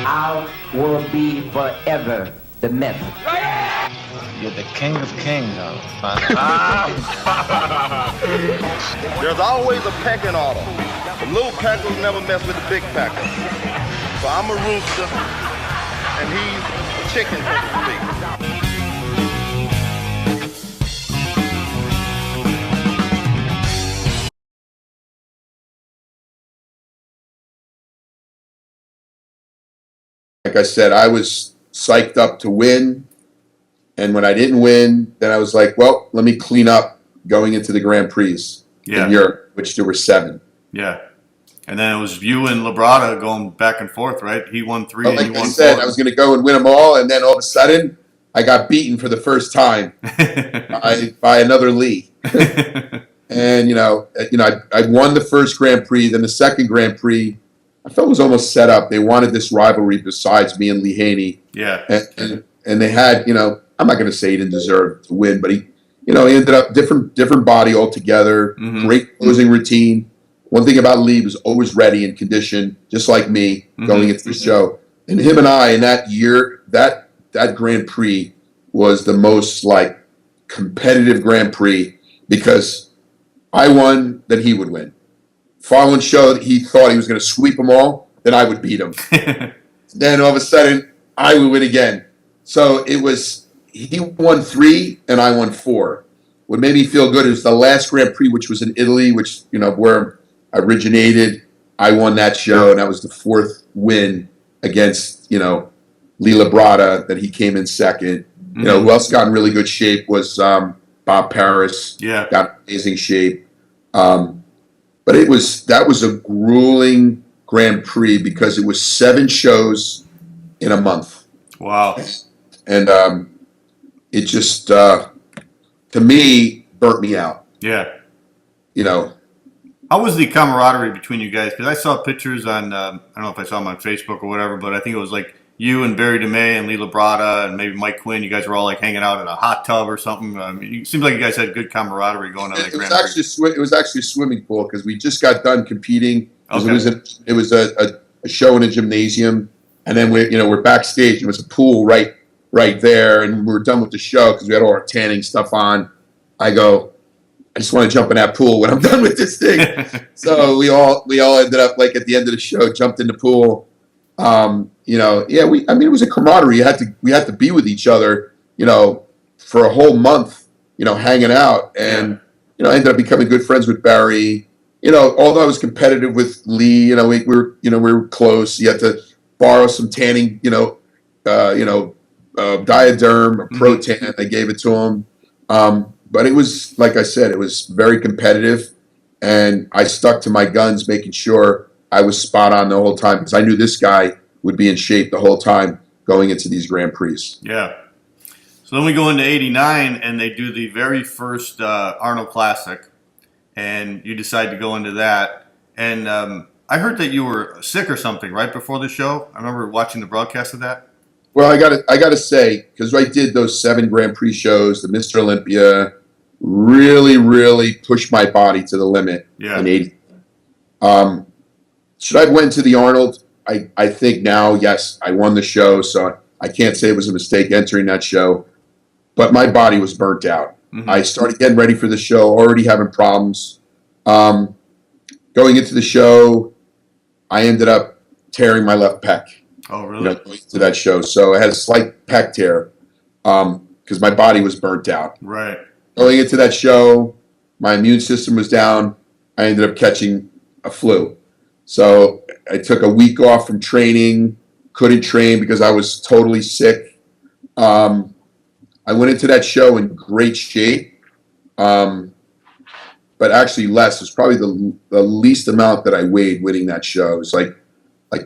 I will be forever the myth. You're the king of kings, There's always a pecking order. The little packers never mess with the big packers. So I'm a rooster, and he's a chicken, so to speak. Like I said, I was psyched up to win. And when I didn't win, then I was like, well, let me clean up going into the Grand Prix in Europe, which there were 7. Yeah. And then it was you and Labrada going back and forth, right? He won 3 and you won 4. Like I said, I was going to go and win them all. And then all of a sudden, I got beaten for the first time by another Lee. And, I won the first Grand Prix. Then the second Grand Prix, I felt it was almost set up. They wanted this rivalry besides me and Lee Haney. Yeah. And they had, I'm not going to say he didn't deserve to win, but he ended up different body altogether, great closing routine. One thing about Lee was always ready and conditioned, just like me going into the show. And him and I in that year, that Grand Prix was the most competitive Grand Prix because I won, then he would win. Following show, he thought he was going to sweep them all, then I would beat him. Then all of a sudden, I would win again. So it was, he won 3 and I won 4. What made me feel good is the last Grand Prix, which was in Italy, which, where I originated. I won that show, and that was the 4th win against, Lee Labrada, that he came in second. Who else got in really good shape was Bob Paris. Yeah. Got amazing shape. But that was a grueling Grand Prix because it was 7 shows in a month. Wow. And it just, to me, burnt me out. Yeah. How was the camaraderie between you guys? Because I saw pictures on, I don't know if I saw them on Facebook or whatever, but I think it was like you and Barry DeMay and Lee Labrada and maybe Mike Quinn. You guys were all hanging out in a hot tub or something. It seems like you guys had good camaraderie going on that Grand Prix. It was actually a swimming pool because we just got done competing. Okay. It was a show in a gymnasium, and then we're backstage. It was a pool right there, and we were done with the show because we had all our tanning stuff on. I just want to jump in that pool when I'm done with this thing. So we all ended up at the end of the show, jumped in the pool. It was a camaraderie. We had to be with each other, for a whole month, hanging out, and I ended up becoming good friends with Barry. Although I was competitive with Lee, we were close. You had to borrow some tanning, Diaderm, or Pro-Tan. I gave it to him. But it was, like I said, it was very competitive, and I stuck to my guns, making sure I was spot on the whole time because I knew this guy would be in shape the whole time going into these Grand Prix. Yeah. So then we go into 89, and they do the very first Arnold Classic, and you decide to go into that. And I heard that you were sick or something right before the show. I remember watching the broadcast of that. Well, I got to say, because I did those 7 Grand Prix shows, the Mr. Olympia, really, really pushed my body to the limit in 80. Should I have went to the Arnold? I think now, yes, I won the show, so I can't say it was a mistake entering that show. But my body was burnt out. I started getting ready for the show, already having problems. Going into the show, I ended up tearing my left pec. Oh, really? Going to that show. So I had a slight pec tear because my body was burnt out. Right. Going into that show, my immune system was down. I ended up catching a flu. So I took a week off from training, couldn't train because I was totally sick. I went into that show in great shape, but actually less. It was probably the least amount that I weighed winning that show. It was like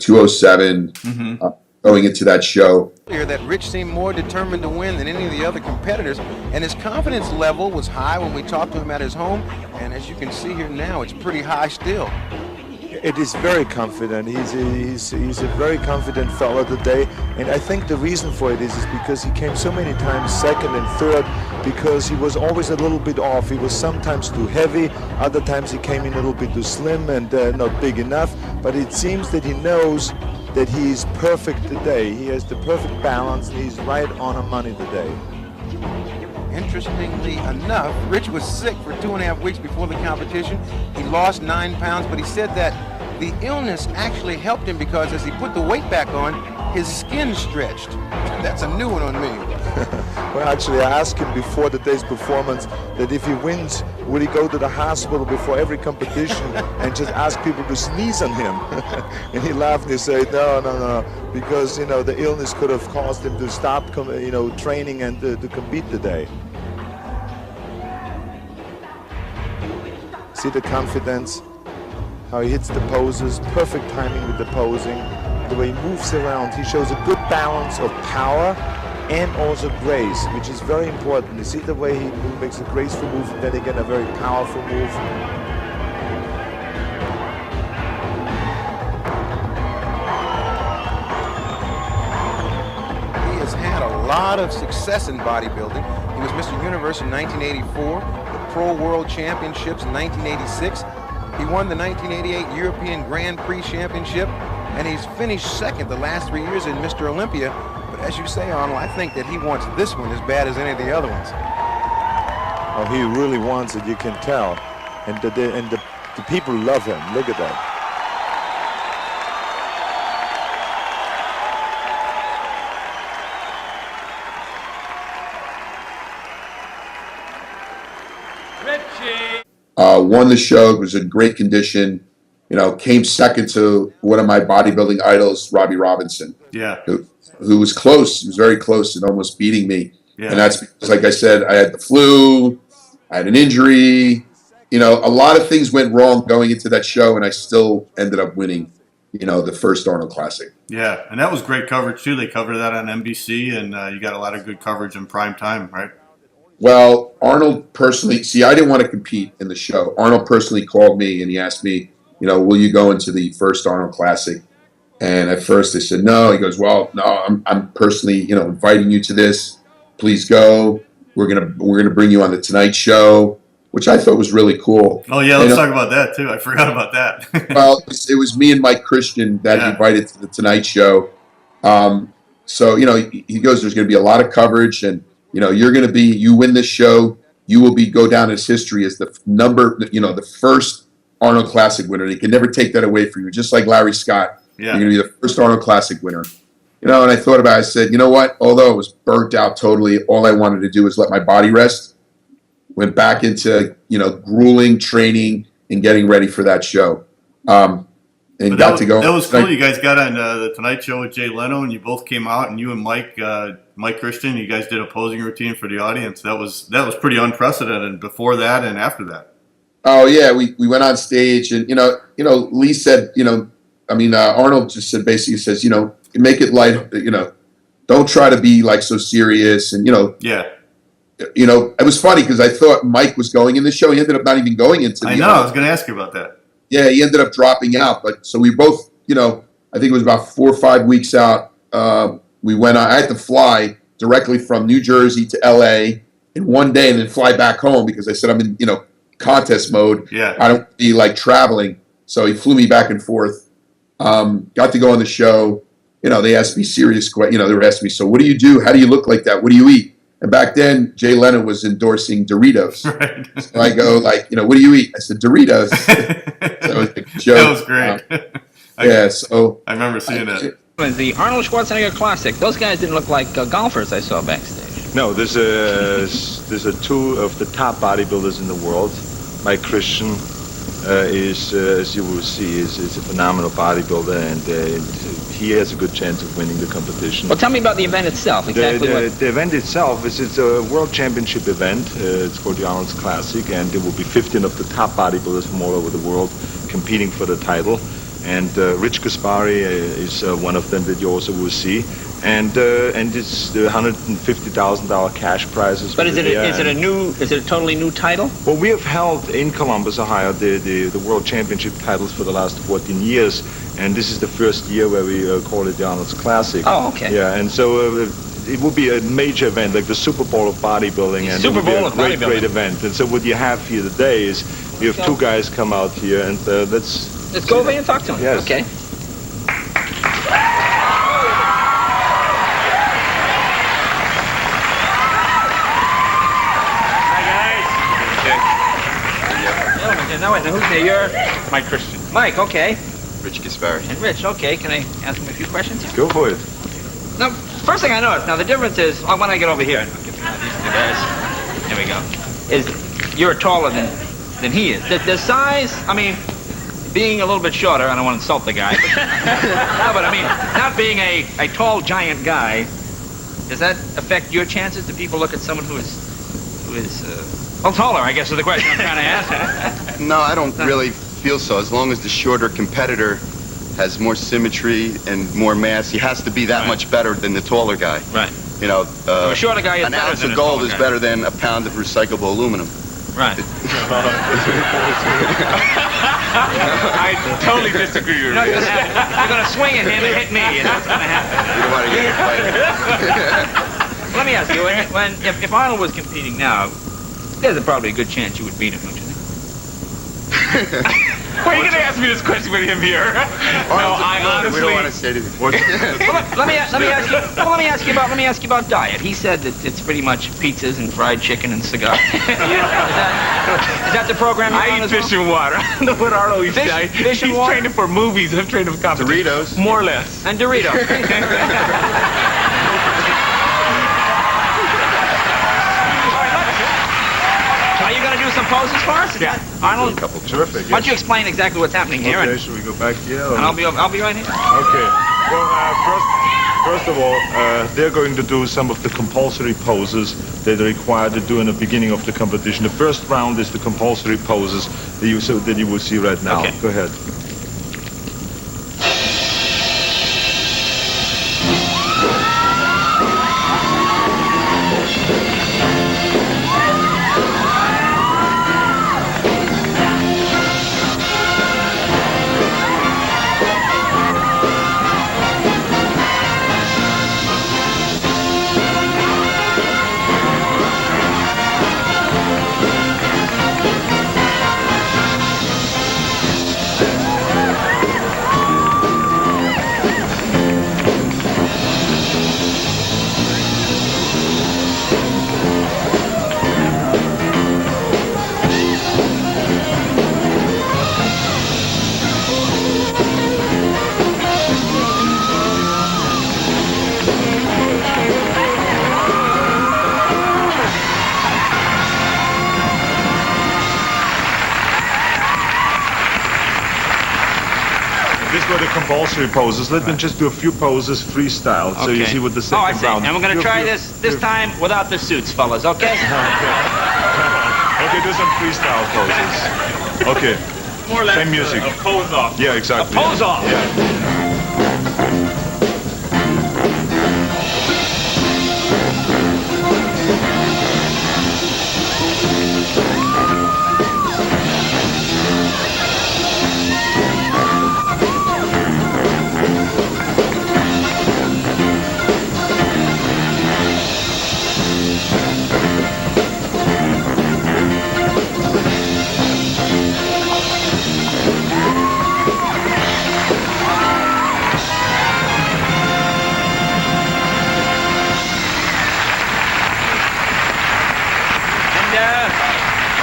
207 going into that show. That Rich seemed more determined to win than any of the other competitors, and his confidence level was high when we talked to him at his home, and as you can see here now, it's pretty high still. It is very confident. He's a very confident fellow today, and I think the reason for it is because he came so many times second and third because he was always a little bit off. He was sometimes too heavy, other times he came in a little bit too slim and not big enough, but it seems that he knows that he's perfect today. He has the perfect balance, and he's right on the money today. Interestingly enough, Rich was sick for 2.5 weeks before the competition. He lost 9 pounds, but he said that the illness actually helped him because as he put the weight back on, his skin stretched. That's a new one on me. Well, actually, I asked him before the day's performance that if he wins, would he go to the hospital before every competition and just ask people to sneeze on him? And he laughed and he said, no, because, the illness could have caused him to stop, training and to compete today. See the confidence, how he hits the poses, perfect timing with the posing, the way he moves around. He shows a good balance of power and also grace, which is very important. You see the way he makes a graceful move and then again a very powerful move. He has had a lot of success in bodybuilding. He was Mr. Universe in 1984, the Pro World Championships in 1986. He won the 1988 European Grand Prix Championship, and he's finished second the last 3 years in Mr. Olympia. But as you say, Arnold, I think that he wants this one as bad as any of the other ones. Oh, he really wants it, you can tell. And the people love him. Look at that. Won the show, was in great condition, came second to one of my bodybuilding idols, Robbie Robinson. Yeah. Who was close, he was very close and almost beating me. Yeah. And that's because, like I said, I had the flu, I had an injury, a lot of things went wrong going into that show, and I still ended up winning, the first Arnold Classic. Yeah, and that was great coverage too. They covered that on NBC, and you got a lot of good coverage in prime time, right? Well, Arnold personally, I didn't want to compete in the show. Arnold personally called me and he asked me, will you go into the first Arnold Classic? And at first I said no. He goes, well, no, I'm personally, inviting you to this. Please go. We're gonna bring you on the Tonight Show, which I thought was really cool. Oh yeah, let's talk about that too. I forgot about that. Well, it was me and Mike Christian that he invited to the Tonight Show. So he goes, there's going to be a lot of coverage, and you win this show, you will go down as history as the first Arnold Classic winner. They can never take that away from you. Just like Larry Scott, you're going to be the first Arnold Classic winner. And I thought about it. I said, you know what? Although I was burnt out totally, all I wanted to do was let my body rest. Went back into, grueling training and getting ready for that show. And got to go. That was cool. You guys got on the Tonight Show with Jay Leno, and you both came out, and you and Mike Christian, you guys did a posing routine for the audience. That was pretty unprecedented before that and after that. Oh yeah, we went on stage, and Lee said, Arnold just said, basically says, make it light, don't try to be like so serious, and it was funny because I thought Mike was going in the show. He ended up not even going into the I was going to ask you about that. Yeah, he ended up dropping out. But so we both, I think it was about 4 or 5 weeks out. We went on. I had to fly directly from New Jersey to LA in one day and then fly back home because I said I'm in, contest mode. Yeah. I don't be like traveling. So he flew me back and forth. Got to go on the show. They asked me serious questions. They were asking me, so what do you do? How do you look like that? What do you eat? And back then, Jay Leno was endorsing Doritos. Right. So I go what do you eat? I said, Doritos. So it was a joke. That was great. So I remember seeing that. The Arnold Schwarzenegger Classic. Those guys didn't look like golfers I saw backstage. No, there's two of the top bodybuilders in the world. Mike Christian is, as you will see, is a phenomenal bodybuilder, and he has a good chance of winning the competition. Well, tell me about the event itself. Exactly the event itself it's a world championship event. It's called the Arnold Classic, and there will be 15 of the top bodybuilders from all over the world competing for the title. And Rich Gaspari is one of them that you also will see. And it's the $150,000 cash prizes. But is it a totally new title? Well, we have held in Columbus, Ohio, the world championship titles for the last 14 years, and this is the first year where we call it the Arnold Classic. Oh, okay. Yeah, and so it will be a major event, like the Super Bowl of bodybuilding, and Super Bowl of bodybuilding. Great event. And so what you have here today is you have two guys come out here, and let's go over and talk to them. Yes. Okay. Now, wait, now who's there? You're Mike Christian. Mike, okay. Rich Gaspari. And Rich, okay. Can I ask him a few questions? Go for it. Now, first thing I noticed, now the difference is, when I get over here, and I'll give you these two guys, there we go, is you're taller than he is. The size, I mean, being a little bit shorter, I don't want to insult the guy, but, no, but I mean, not being a tall, giant guy, does that affect your chances? Do people look at someone who is taller, I guess is the question I'm trying to ask. No, I don't really feel so. As long as the shorter competitor has more symmetry and more mass, he has to be that much better than the taller guy. Right. You know, a shorter guy is an better ounce than of a gold taller is guy. better than a pound of recyclable aluminum. Right. I totally disagree with you. You're going to swing at him and hit me, and that's going to happen. You don't want to get in a fight. Let me ask you, if Arnold was competing now, there's probably a good chance you would beat him, don't you think? Why are you going to ask me this question with him here? No, I honestly... We don't want to say anything. Let me ask you about diet. He said that it's pretty much pizzas and fried chicken and cigars. Is that the program you're on I eat as well? fish and water. I don't know what Arnold eats. Fish and He's water? training for movies. I'm training for competition. Doritos. More or less. And Doritos. Are you going to do some poses for us? Yeah. Arnold, Terrific. why don't you explain exactly what's happening here? Okay, should we go back here? And I'll be right here. Okay. Well, first of all, they're going to do some of the compulsory poses that are required to do in the beginning of the competition. The first round is the compulsory poses that you will see right now. Okay. Go ahead. These were the compulsory poses. Let me just do a few poses freestyle so you see what the second I see. round. And we're going to try this time without the suits, fellas, okay? Okay, do some freestyle poses. Okay. More or less Same music. a pose off. Yeah, exactly. A pose off. Yeah.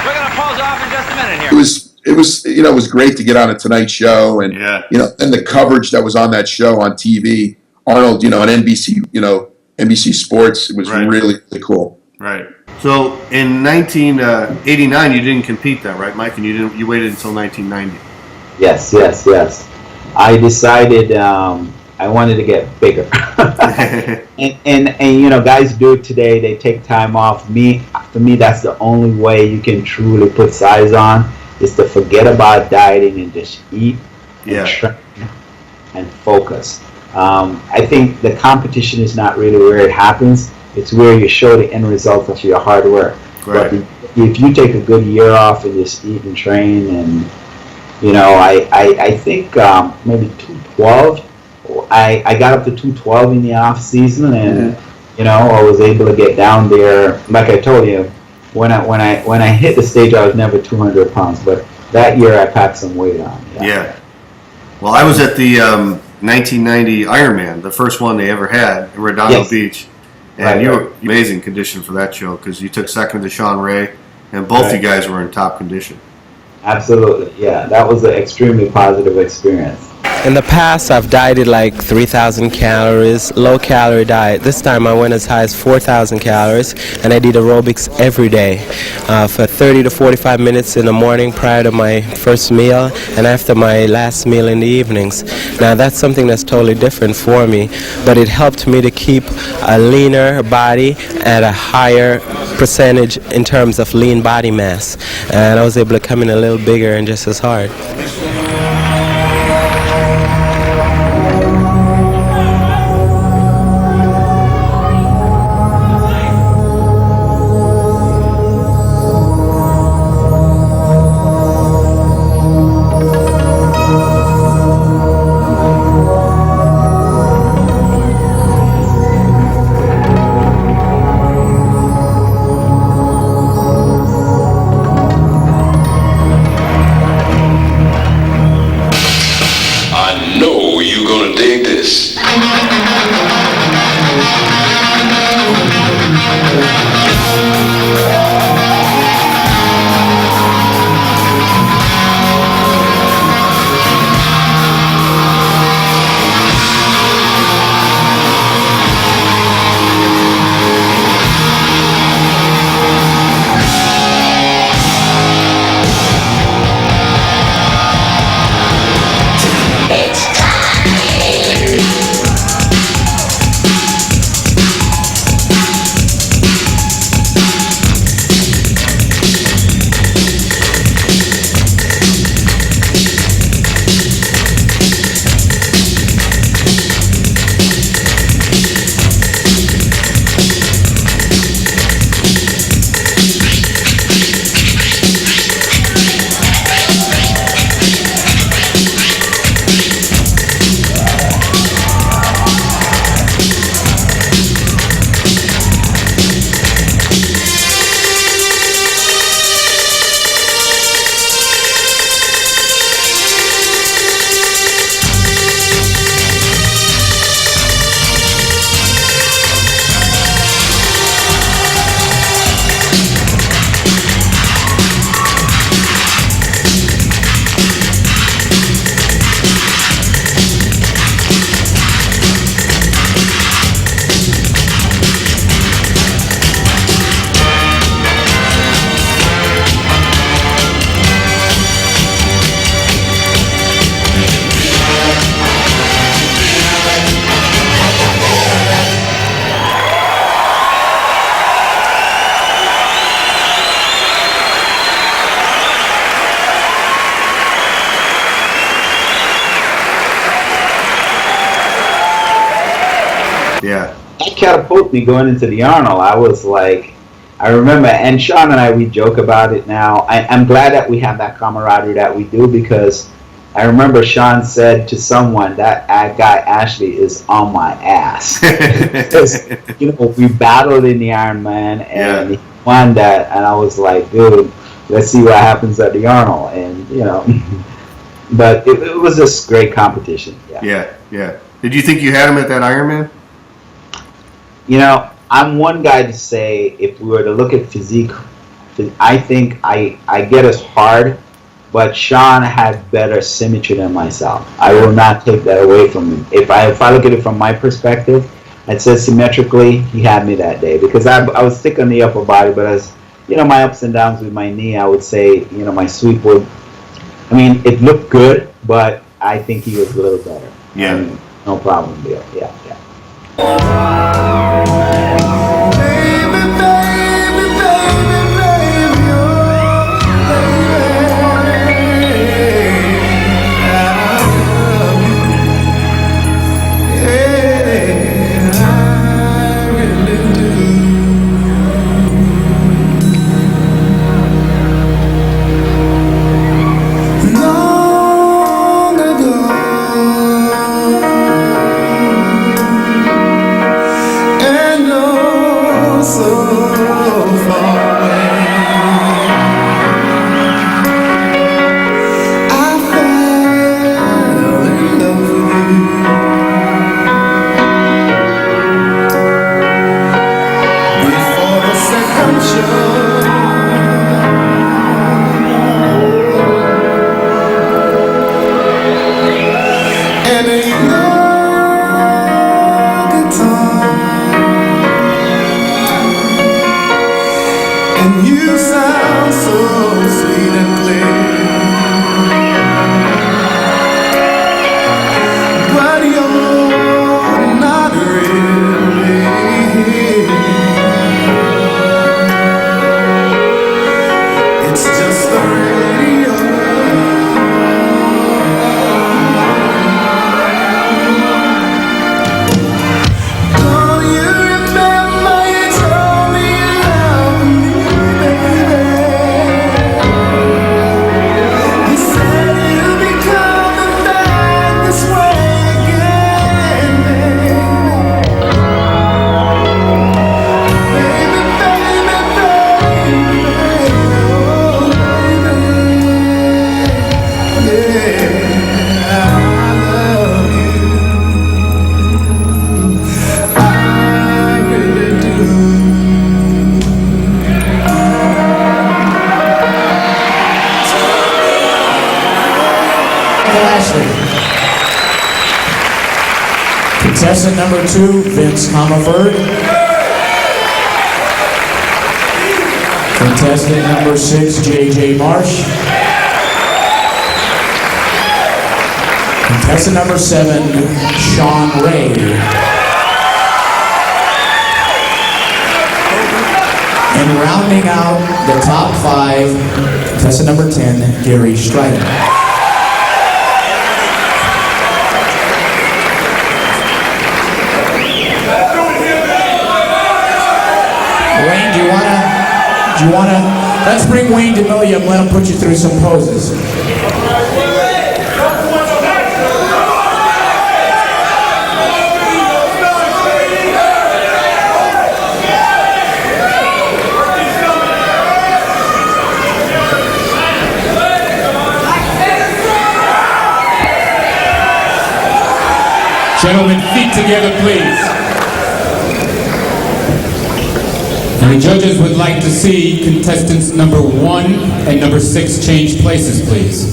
We're going to pose off in just a minute here. It was great to get on a Tonight Show and and the coverage that was on that show on TV. Arnold, on NBC, NBC Sports, it was really, really cool. Right. So in 1989, you didn't compete then, right, Mike? And you waited until 1990. Yes. I decided I wanted to get bigger. and guys do it today. They take time off. For me, that's the only way you can truly put size on, is to forget about dieting and just eat and train and focus. I think the competition is not really where it happens. It's where you show the end result of your hard work. Right. But if you take a good year off and just eat and train, and I think maybe 212. I got up to 212 in the off season, and I was able to get down there. Like I told you, when I hit the stage, I was never 200 pounds, but that year I packed some weight on. Yeah. Well, I was at the 1990 Ironman, the first one they ever had in Redondo Beach, and you were in amazing condition for that show because you took second to Shawn Ray, and both you guys were in top condition. Absolutely, yeah. That was an extremely positive experience. In the past, I've dieted like 3,000 calories, low-calorie diet. This time I went as high as 4,000 calories, and I did aerobics every day for 30 to 45 minutes in the morning prior to my first meal and after my last meal in the evenings. Now, that's something that's totally different for me, but it helped me to keep a leaner body at a higher percentage in terms of lean body mass, and I was able to come in a little bigger and just as hard. Yeah. That catapulted me going into the Arnold. I was like, I remember, and Shawn and I, we joke about it now. I'm glad that we have that camaraderie that we do, because I remember Shawn said to someone that guy Ashley is on my ass. Because, you know, we battled in the Ironman and he won that, and I was like, dude, let's see what happens at the Arnold. And, you know, but it was just great competition. Yeah. Did you think you had him at that Ironman? You know, I'm one guy to say, if we were to look at physique, I think I get as hard, but Shawn had better symmetry than myself. I will not take that away from him. If I look at it from my perspective, I'd say symmetrically, he had me that day, because I was thick on the upper body, but as you know, my ups and downs with my knee, I would say, you know, my sweep would, I mean, it looked good, but I think he was a little better. Yeah. I mean, no problem, Bill. Yeah. Contestant number 2, Vince Comerford. Contestant number 6, J.J. Marsh. Contestant number 7, Shawn Ray. And rounding out the top 5, contestant number 10, Gary Stryden. Wayne, do you wanna, let's bring Wayne DeMillia and let him put you through some poses. Gentlemen, feet together, please. And the judges would like to see contestants number 1 and number 6 change places, please.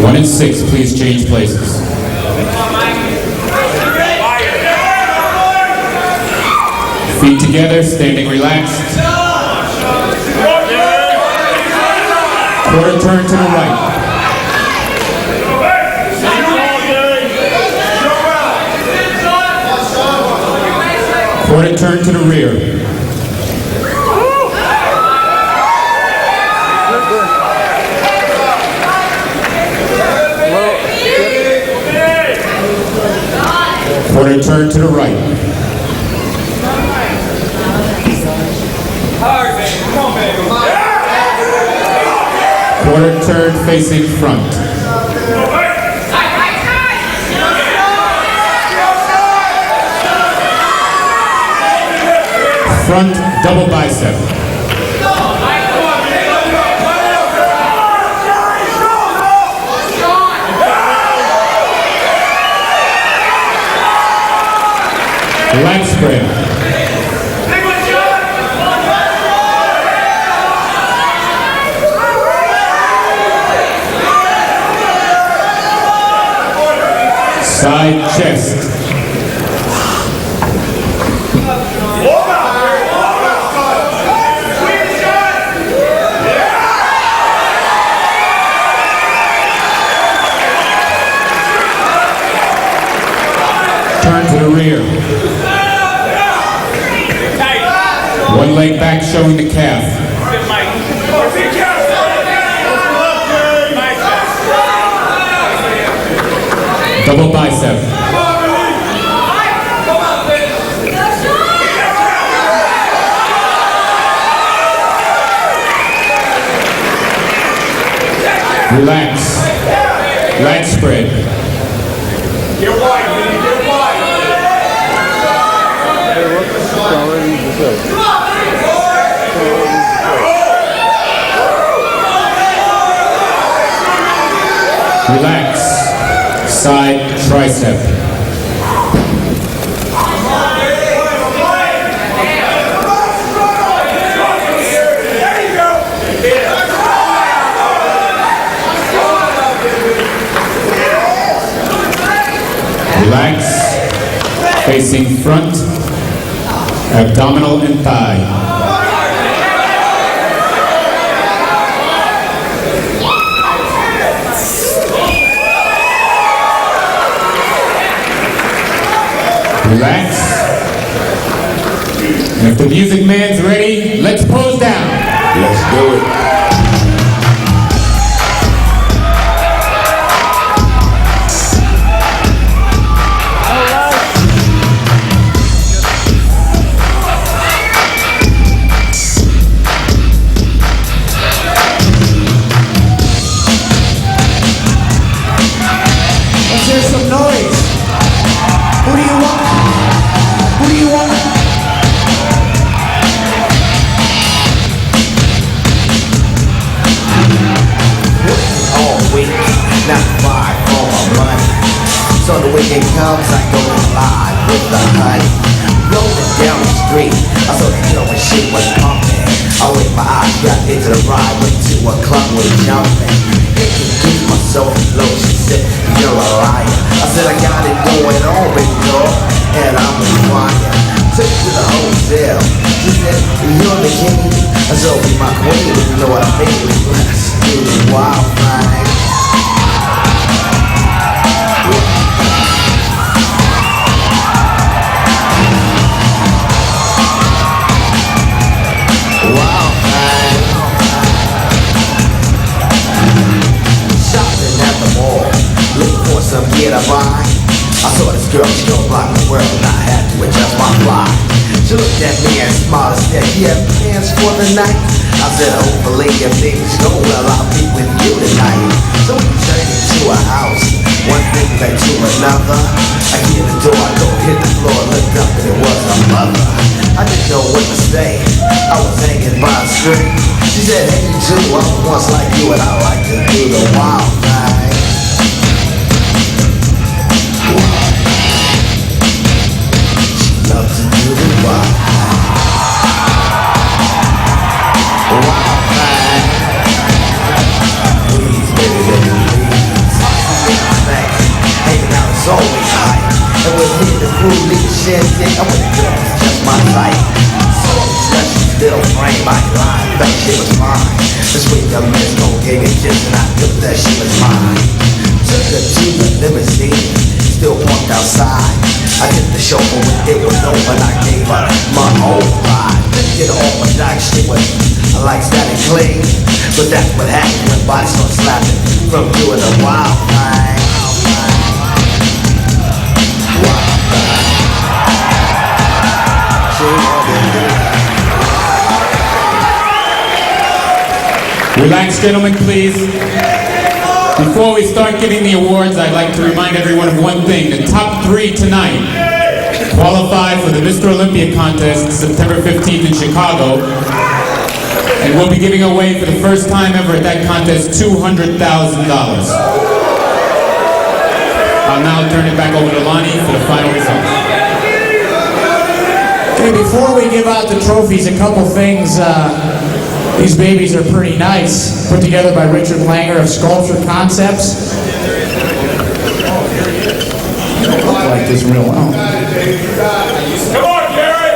1 and 6, please change places. Feet together, standing relaxed. Quarter turn to the right. Quarter turn to the rear. Quarter turn to the right. Quarter turn facing front. Front double bicep. Leg spread. Side chest. Turn to the rear. One leg back showing the calf. Double bicep. Relax. Leg spread. Get wide, get wide. Relax. Side tricep. Relax. Facing front. Abdominal and thigh. Relax. And if the music man's ready, let's pose down. Let's do it. Let's hear some noise. Who do you want? Who do you want? All week, not far for my money. So the weekend comes, I go live with the honey. Rolling down the street, I saw the joint shit was pumping. I licked my eyes, got into the ride, went to a club with jumping. Introduced myself, low, she said, you're a liar. I said, I got it going on, baby. took to the hotel. She said, you're the king. I said, be my queen, if you know what I mean. Let's do the wild thing. Wild thing. Shopping at the mall, looking for some gear to buy. I saw this girl, she gon' rock the world, and I had to adjust my fly. She looked at me and smiled and said, you have plans for the night? I said, hopefully if things go well, I'll be with you tonight. So we turned into a house, one thing led to another. I hear the door, I go hit the floor, looked up and it was a mother. I didn't know what to say, I was hanging by a string. She said, hey you too, I'm once like you and I like to do the wild thing. Love to do the wild thing. Please, baby, baby, please. Hanging out is always high. And we're hitting the groove, leaving champagne. I went to just my type. So fresh, still frame my line. That shit was fine. This week young miss gon' give me a kiss and I knew that she was mine. Took her to the limousine. Still walked outside. I hit the chauffeur when it was over and I gave her my whole ride. Didn't get all my jack shit was like static clean. But that's what happens when bodies start slapping from doing a wild thing. Wild thing. Relax, gentlemen, please. Before we start giving the awards, I'd like to remind everyone of one thing. The top 3 tonight qualified for the Mr. Olympia contest September 15th in Chicago. And we'll be giving away for the first time ever at that contest $200,000. I'll now turn it back over to Lonnie for the final results. Okay, before we give out the trophies, a couple things. These babies are pretty nice. Put together by Richard Langer of Sculpture Concepts. I don't like this real well. Come on, Gary!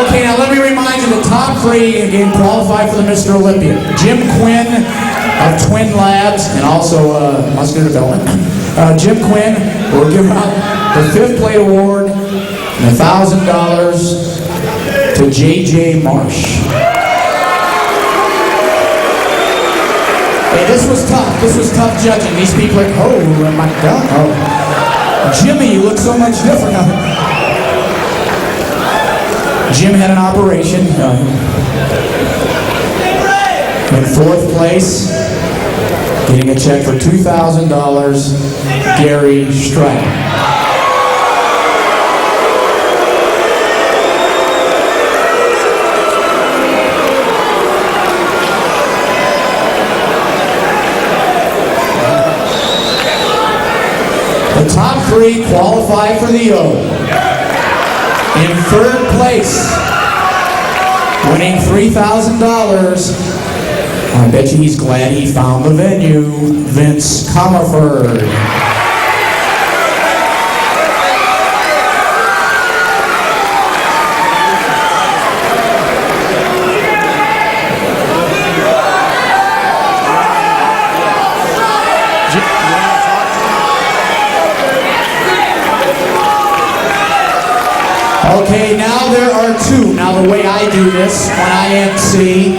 Okay, now let me remind you, the top 3 again qualify for the Mr. Olympia. Jim Quinn of Twin Labs and also Muscular Development. Jim Quinn will give out the 5th plate award and $1,000 to J.J. Marsh. Hey, this was tough. This was tough judging. These people are, oh my God. Oh. Jimmy, you look so much different. Jim had an operation. In 4th place, getting a check for $2,000, Gary Stratton. The top 3 qualify for the O. In 3rd place, winning $3,000. I bet you he's glad he found the venue, Vince Comerford. Okay, now there are 2. Now the way I do this, when I MC,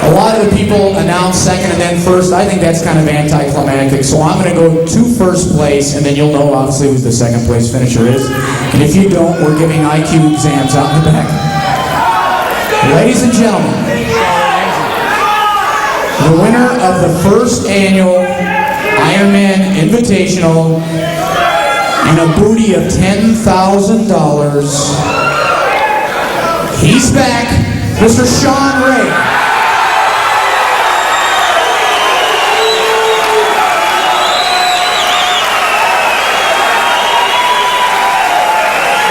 a lot of the people announce second and then first. I think that's kind of anticlimactic. So I'm going to go to 1st place, and then you'll know obviously who the 2nd place finisher is. And if you don't, we're giving IQ exams out in the back. Ladies and gentlemen, the winner of the 1st annual Ironman Invitational and a booty of $10,000. He's back, Mr. Shawn Ray.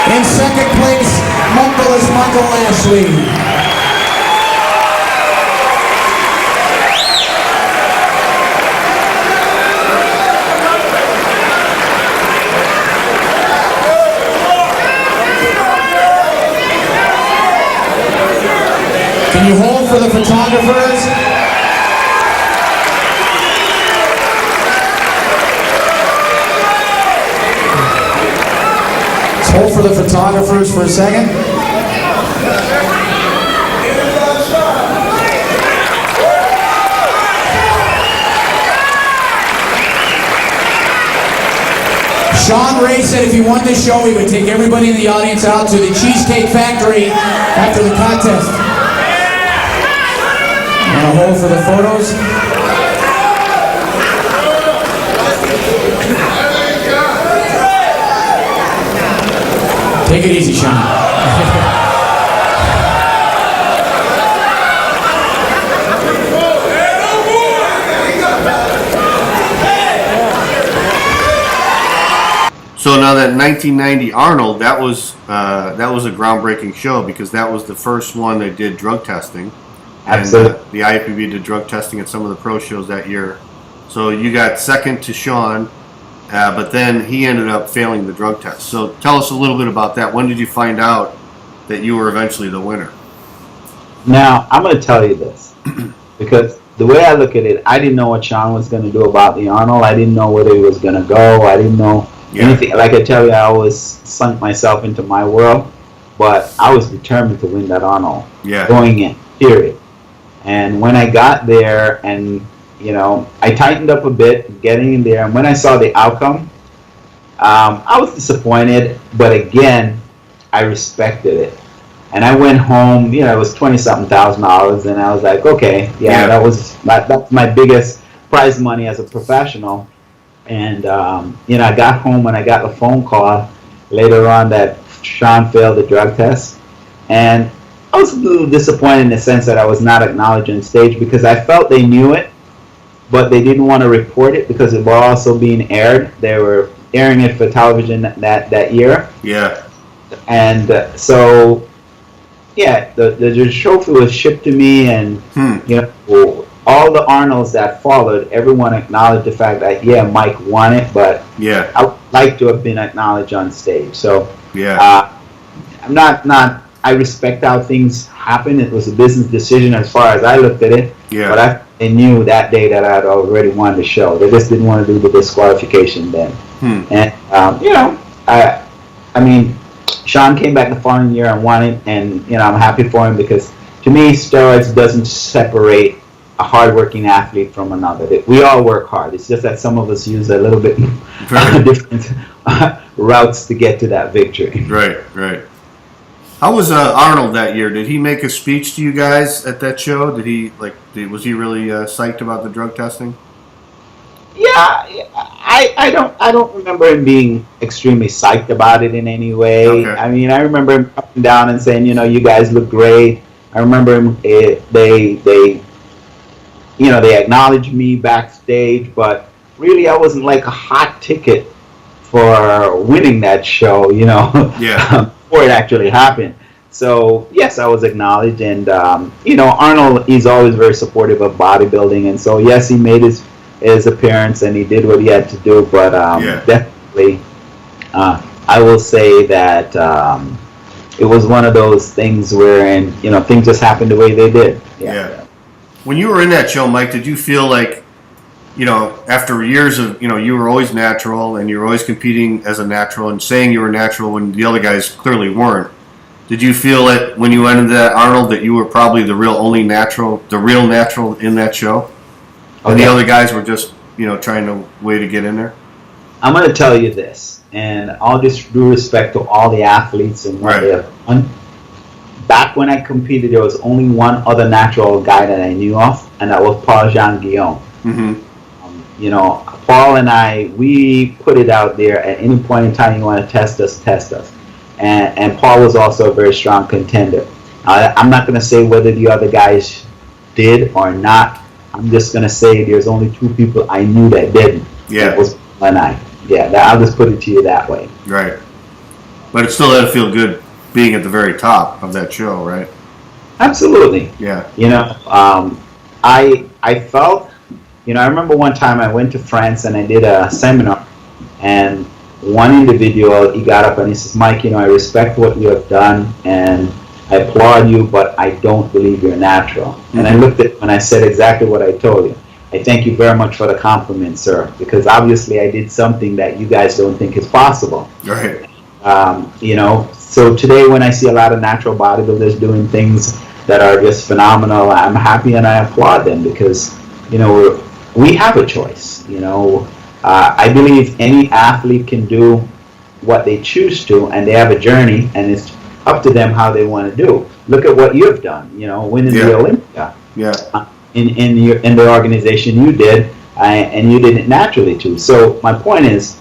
In 2nd place, Munkelus Michael Ashley. Can you hold for the photographers? Let's hold for the photographers for a second. Shawn Ray said if he won this show, he would take everybody in the audience out to the Cheesecake Factory after the contest. Want to hold for the photos? Take it easy, Shawn. So now that 1990 Arnold, that was a groundbreaking show because that was the first one that did drug testing. Absolutely. And the IFBB did drug testing at some of the pro shows that year. So you got second to Shawn, but then he ended up failing the drug test. So tell us a little bit about that. When did you find out that you were eventually the winner? Now, I'm going to tell you this because the way I look at it, I didn't know what Shawn was going to do about the Arnold. I didn't know whether he was going to go. I didn't know anything. Like I tell you, I always sunk myself into my world, but I was determined to win that Arnold going in, period. And when I got there and, you know, I tightened up a bit getting in there. And when I saw the outcome, I was disappointed, but again, I respected it. And I went home, you know, it was $20-something thousand, and I was like, okay, that's my biggest prize money as a professional. And, you know, I got home and I got a phone call later on that Shawn failed the drug test. And I was a little disappointed in the sense that I was not acknowledged on stage because I felt they knew it, but they didn't want to report it because it was also being aired. They were airing it for television that year. Yeah. And so, yeah, the trophy was shipped to me, and you know, all the Arnolds that followed, everyone acknowledged the fact that Mike won it, but I would like to have been acknowledged on stage. So I'm not. I respect how things happen. It was a business decision as far as I looked at it. Yeah. But I knew that day that I'd already won the show. They just didn't want to do the disqualification then. And you know, I mean, Shawn came back the following year and won it, and you know, I'm happy for him because to me, steroids doesn't separate a hardworking athlete from another. We all work hard. It's just that some of us use a little bit different routes to get to that victory. Right. How was Arnold that year? Did he make a speech to you guys at that show? Was he really psyched about the drug testing? Yeah, I don't remember him being extremely psyched about it in any way. Okay. I mean, I remember him coming down and saying, you know, you guys look great. I remember him. They acknowledged me backstage, but really I wasn't like a hot ticket for winning that show, you know, before it actually happened. So, yes, I was acknowledged, and, you know, Arnold, he's always very supportive of bodybuilding, and so, yes, he made his appearance, and he did what he had to do, but definitely, I will say that it was one of those things wherein, you know, things just happened the way they did. Yeah. When you were in that show, Mike, did you feel like, you know, after years of, you know, you were always natural and you were always competing as a natural and saying you were natural when the other guys clearly weren't, did you feel that when you went into that Arnold that you were probably the real natural in that show? And the other guys were just, you know, trying to way to get in there? I'm going to tell you this, and all due respect to all the athletes and what they have done. Back when I competed, there was only one other natural guy that I knew of, and that was Paul Jean-Guillaume. Mm-hmm. You know, Paul and I, we put it out there at any point in time you want to test us. And Paul was also a very strong contender. I'm not going to say whether the other guys did or not. I'm just going to say there's only two people I knew that didn't. Yeah. That was Paul and I. Yeah, I'll just put it to you that way. Right. But it still had to feel good being at the very top of that show, right? Absolutely. Yeah. You know, I felt, you know, I remember one time I went to France and I did a seminar, and one individual, he got up and he says, Mike, you know, I respect what you have done, and I applaud you, but I don't believe you're natural. And I looked at him and I said exactly what I told you. I thank you very much for the compliment, sir, because obviously I did something that you guys don't think is possible. Right. So today when I see a lot of natural bodybuilders doing things that are just phenomenal, I'm happy and I applaud them because, we have a choice. I believe any athlete can do what they choose to, and they have a journey, and it's up to them how they want to do. Look at what you've done, winning the Olympia. Yeah. In the organization you did, and you did it naturally too. So my point is,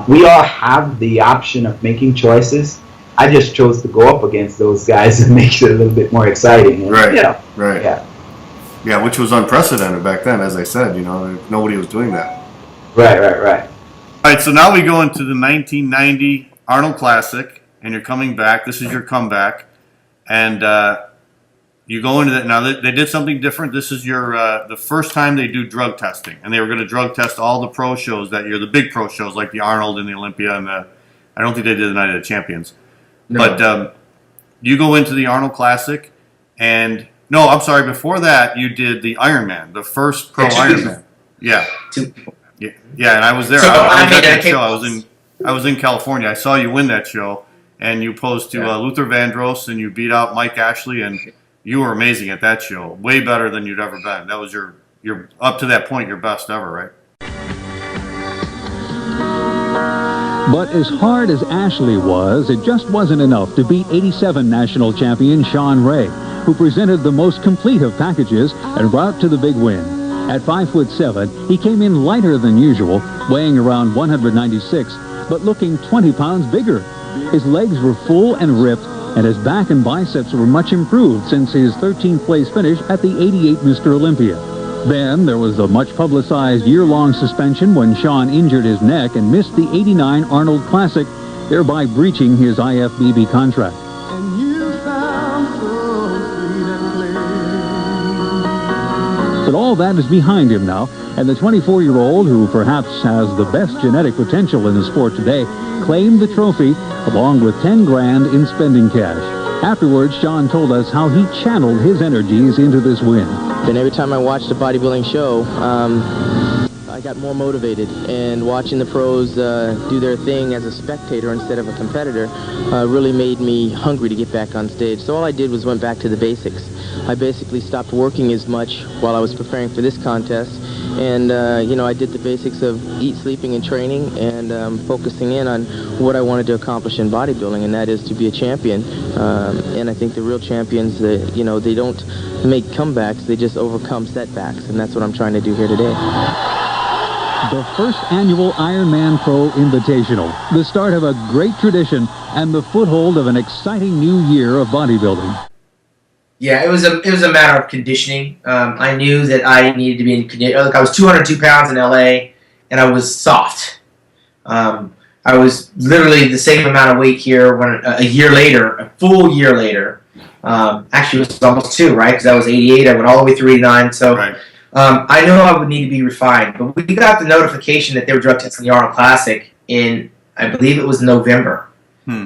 we all have the option of making choices. I just chose to go up against those guys and make it a little bit more exciting. And, Right. Yeah. Yeah, which was unprecedented back then, as I said. Nobody was doing that. Right. All right, so now we go into the 1990 Arnold Classic, and you're coming back. This is your comeback, and you go into that. Now they did something different. This is your the first time they do drug testing, and they were going to drug test all the pro shows that year, the big pro shows like the Arnold and the Olympia, and I don't think they did the Night of the Champions. No. But you go into the Arnold Classic, and no, I'm sorry. Before that, you did the Ironman, the first pro Ironman. Yeah. Yeah, and I was there. So I was at that show. I was in California. I saw you win that show, and you posed to Luther Vandross, and you beat out Mike Ashley, and you were amazing at that show. Way better than you'd ever been. That was your up to that point your best ever, right? But as hard as Ashley was, it just wasn't enough to beat 87 national champion Shawn Ray, who presented the most complete of packages and brought to the big win. At 5'7", he came in lighter than usual, weighing around 196, but looking 20 pounds bigger. His legs were full and ripped, and his back and biceps were much improved since his 13th place finish at the 88 Mr. Olympia. Then there was the much-publicized year-long suspension when Shawn injured his neck and missed the 89 Arnold Classic, thereby breaching his IFBB contract. But all that is behind him now, and the 24-year-old, who perhaps has the best genetic potential in the sport today, claimed the trophy along with 10 grand in spending cash. Afterwards, Shawn told us how he channeled his energies into this win. And every time I watched a bodybuilding show, I got more motivated, and watching the pros do their thing as a spectator instead of a competitor really made me hungry to get back on stage. So all I did was went back to the basics. I basically stopped working as much while I was preparing for this contest, and I did the basics of eat, sleeping, and training, and focusing in on what I wanted to accomplish in bodybuilding, and that is to be a champion. And I think the real champions, they don't make comebacks, they just overcome setbacks, and that's what I'm trying to do here today. The first annual Ironman Pro Invitational, the start of a great tradition and the foothold of an exciting new year of bodybuilding. Yeah, it was a matter of conditioning. I knew that I needed to be in condition. Look, I was 202 pounds in LA, and I was soft. I was literally the same amount of weight here when a full year later. Actually, it was almost 2, right? Because I was 88. I went all the way through 89. So right. I know I would need to be refined. But we got the notification that they were drug testing the Arnold Classic in, I believe it was November.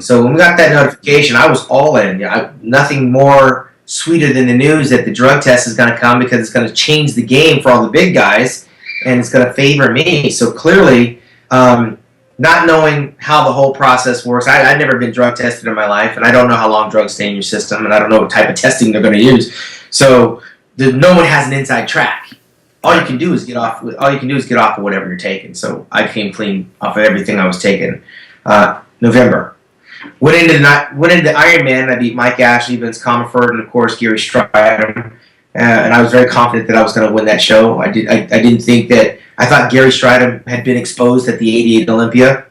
So when we got that notification, I was all in. Nothing more sweeter than the news that the drug test is going to come, because it's going to change the game for all the big guys, and it's going to favor me. So clearly, not knowing how the whole process works, I'd never been drug tested in my life, and I don't know how long drugs stay in your system, and I don't know what type of testing they're going to use. So no one has an inside track. All you can do is get off of whatever you're taking. So I came clean off of everything I was taking. November. Went into Ironman. I beat Mike Ashley, Vince Comerford, and of course Gary Stridham. And I was very confident that I was going to win that show. I didn't think that. I thought Gary Stridham had been exposed at the '88 Olympia.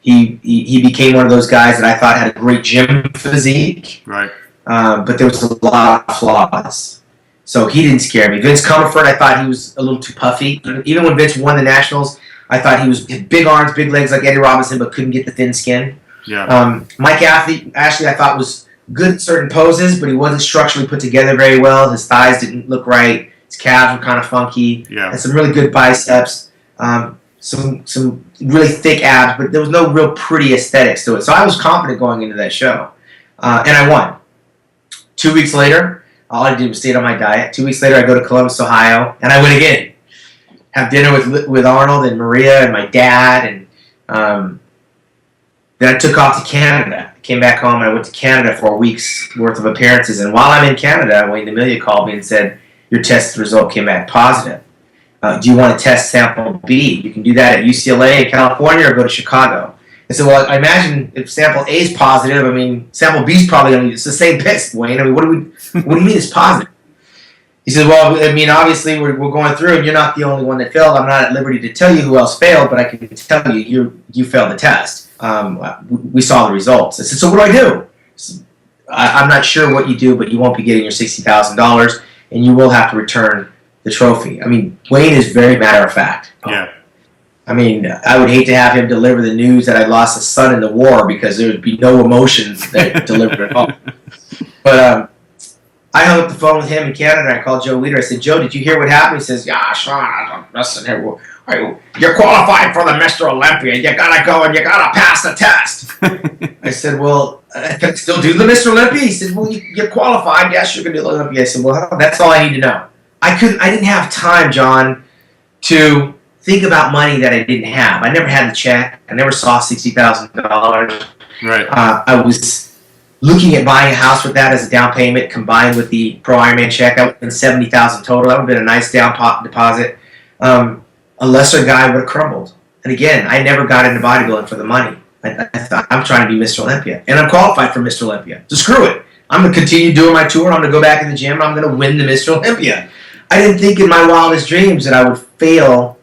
He became one of those guys that I thought had a great gym physique. Right. But there was a lot of flaws. So he didn't scare me. Vince Comerford, I thought he was a little too puffy. Even when Vince won the Nationals, I thought he had big arms, big legs like Eddie Robinson, but couldn't get the thin skin. Yeah. Mike Ashley, I thought was good at certain poses, but he wasn't structurally put together very well. His thighs didn't look right. His calves were kind of funky. Yeah. And some really good biceps. Some really thick abs, but there was no real pretty aesthetics to it. So I was confident going into that show. And I won. 2 weeks later, all I did was stay on my diet. 2 weeks later, I go to Columbus, Ohio, and I went again. Have dinner with Arnold and Maria and my dad, and then I took off to Canada. I came back home and I went to Canada for a week's worth of appearances. And while I'm in Canada, Wayne D'Amelia called me and said, your test result came back positive. Do you want to test sample B? You can do that at UCLA in California or go to Chicago. I said, well, I imagine if sample A is positive, I mean, sample B is probably going to be, it's the same piss, Wayne. I mean, what do you mean it's positive? He said, well, I mean, obviously we're going through and you're not the only one that failed. I'm not at liberty to tell you who else failed, but I can tell you failed the test. We saw the results. I said, so what do I do? I'm not sure what you do, but you won't be getting your $60,000 and you will have to return the trophy. I mean, Wayne is very matter of fact. Yeah. I mean, I would hate to have him deliver the news that I lost a son in the war because there would be no emotions that delivered at all. But I hung up the phone with him in Canada and I called Joe Leader. I said, Joe, did you hear what happened? He says, yeah, Shawn, listen here. You're qualified for the Mr. Olympia. You gotta go and you gotta pass the test. I said, well, can I still do the Mr. Olympia? He said, well, you're qualified. Yes, you're gonna do the Olympia. I said, well, that's all I need to know. I didn't have time, John, to think about money that I didn't have. I never had the check. I never saw $60,000. Right. I was looking at buying a house with that as a down payment combined with the Pro Ironman check. That would have been $70,000 total. That would have been a nice down deposit. A lesser guy would have crumbled. And again, I never got into bodybuilding for the money. I thought, I'm trying to be Mr. Olympia. And I'm qualified for Mr. Olympia. So screw it. I'm going to continue doing my tour. I'm going to go back in the gym. I'm going to win the Mr. Olympia. I didn't think in my wildest dreams that I would fail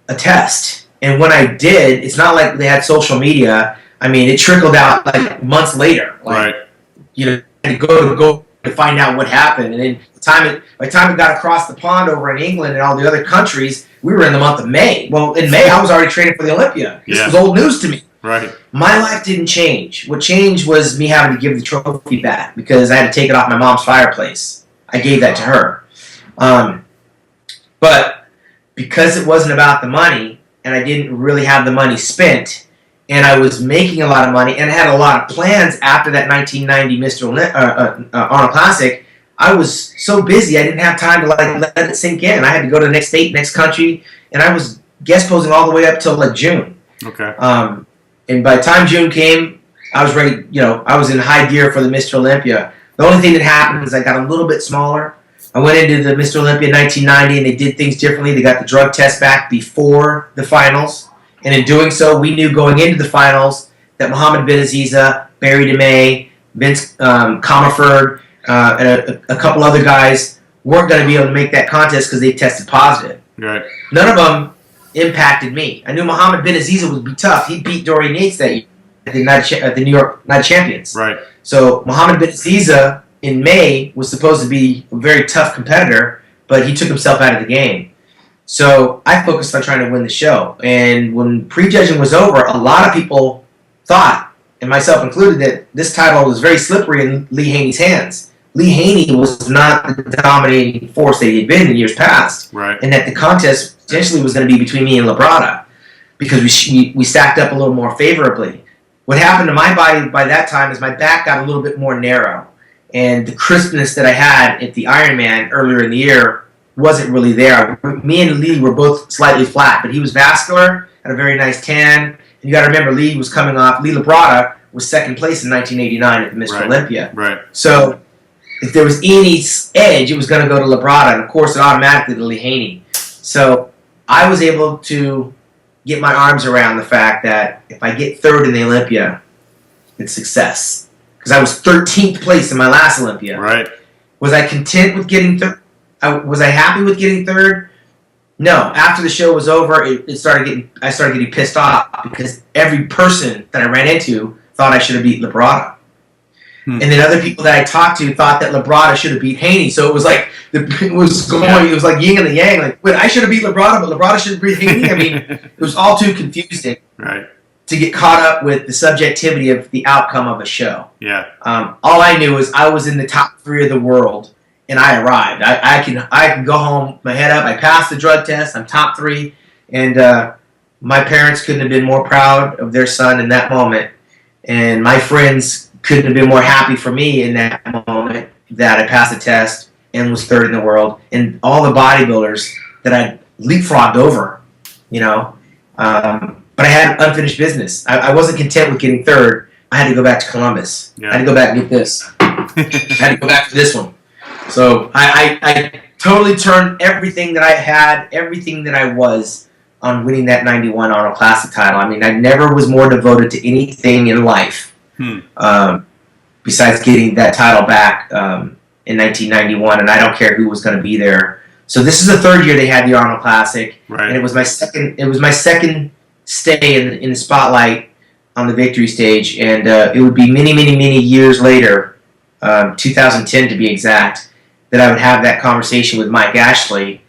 a test. And when I did, it's not like they had social media. I mean, it trickled out like months later. Like, right. You know, I had to go to find out what happened. And then by the time it got across the pond over in England and all the other countries, we were in the month of May. Well, in May, I was already training for the Olympia. This was old news to me. Right. My life didn't change. What changed was me having to give the trophy back because I had to take it off my mom's fireplace. I gave that to her. But because it wasn't about the money and I didn't really have the money spent and I was making a lot of money and I had a lot of plans after that 1990 Arnold Classic, I was so busy I didn't have time to let it sink in. I had to go to the next state, next country, and I was guest posing all the way up till June. Okay. And by the time June came, I was ready. You know, I was in high gear for the Mr. Olympia. The only thing that happened is I got a little bit smaller. I went into the Mr. Olympia in 1990, and they did things differently. They got the drug test back before the finals, and in doing so, we knew going into the finals that Muhammad bin Aziza, Barry DeMay, Vince Comerford, and a couple other guys weren't going to be able to make that contest because they tested positive. Right. None of them impacted me. I knew Muhammad bin Aziza would be tough. He beat Dorian Yates that year at the New York Night Champions. Right. So Muhammad bin Aziza in May was supposed to be a very tough competitor, but he took himself out of the game. So I focused on trying to win the show. And when prejudging was over, a lot of people thought, and myself included, that this title was very slippery in Lee Haney's hands. Lee Haney was not the dominating force that he had been in years past. Right. And that the contest potentially was going to be between me and Labrada because we stacked up a little more favorably. What happened to my body by that time is my back got a little bit more narrow. And the crispness that I had at the Ironman earlier in the year wasn't really there. Me and Lee were both slightly flat, but he was vascular, had a very nice tan. And you got to remember, Lee was coming off. Lee Labrada was second place in 1989 at the Mr. Olympia. Right. So if there was any edge, it was going to go to Labrada, and of course, it automatically to Lee Haney. So I was able to get my arms around the fact that if I get third in the Olympia, it's success. Because I was 13th place in my last Olympia. Right. Was I content with getting third? Was I happy with getting third? No. After the show was over, I started getting pissed off because every person that I ran into thought I should have beat Labrada. And then other people that I talked to thought that Labrada should have beat Haney. So it was like it was like yin and the yang. Like, wait, I should have beat Labrada, but Labrada should have beat Haney. I mean, it was all too confusing. Right. To get caught up with the subjectivity of the outcome of a show. Yeah. All I knew was I was in the top 3 of the world, and I arrived. I can go home, my head up. I passed the drug test. I'm top 3, and my parents couldn't have been more proud of their son in that moment, and my friends couldn't have been more happy for me in that moment. that I passed the test and was third in the world, and all the bodybuilders that I leapfrogged over, you know. But I had unfinished business. I wasn't content with getting third. I had to go back to Columbus. Yeah. I had to go back and get this. I had to go back to this one. So I totally turned everything that I had, everything that I was, on winning that 91 Arnold Classic title. I mean, I never was more devoted to anything in life besides getting that title back in 1991, and I don't care who was going to be there. So this is the third year they had the Arnold Classic, and it was my second stay in the spotlight on the victory stage, and it would be many, many, many years later, 2010 to be exact, that I would have that conversation with Mike Ashley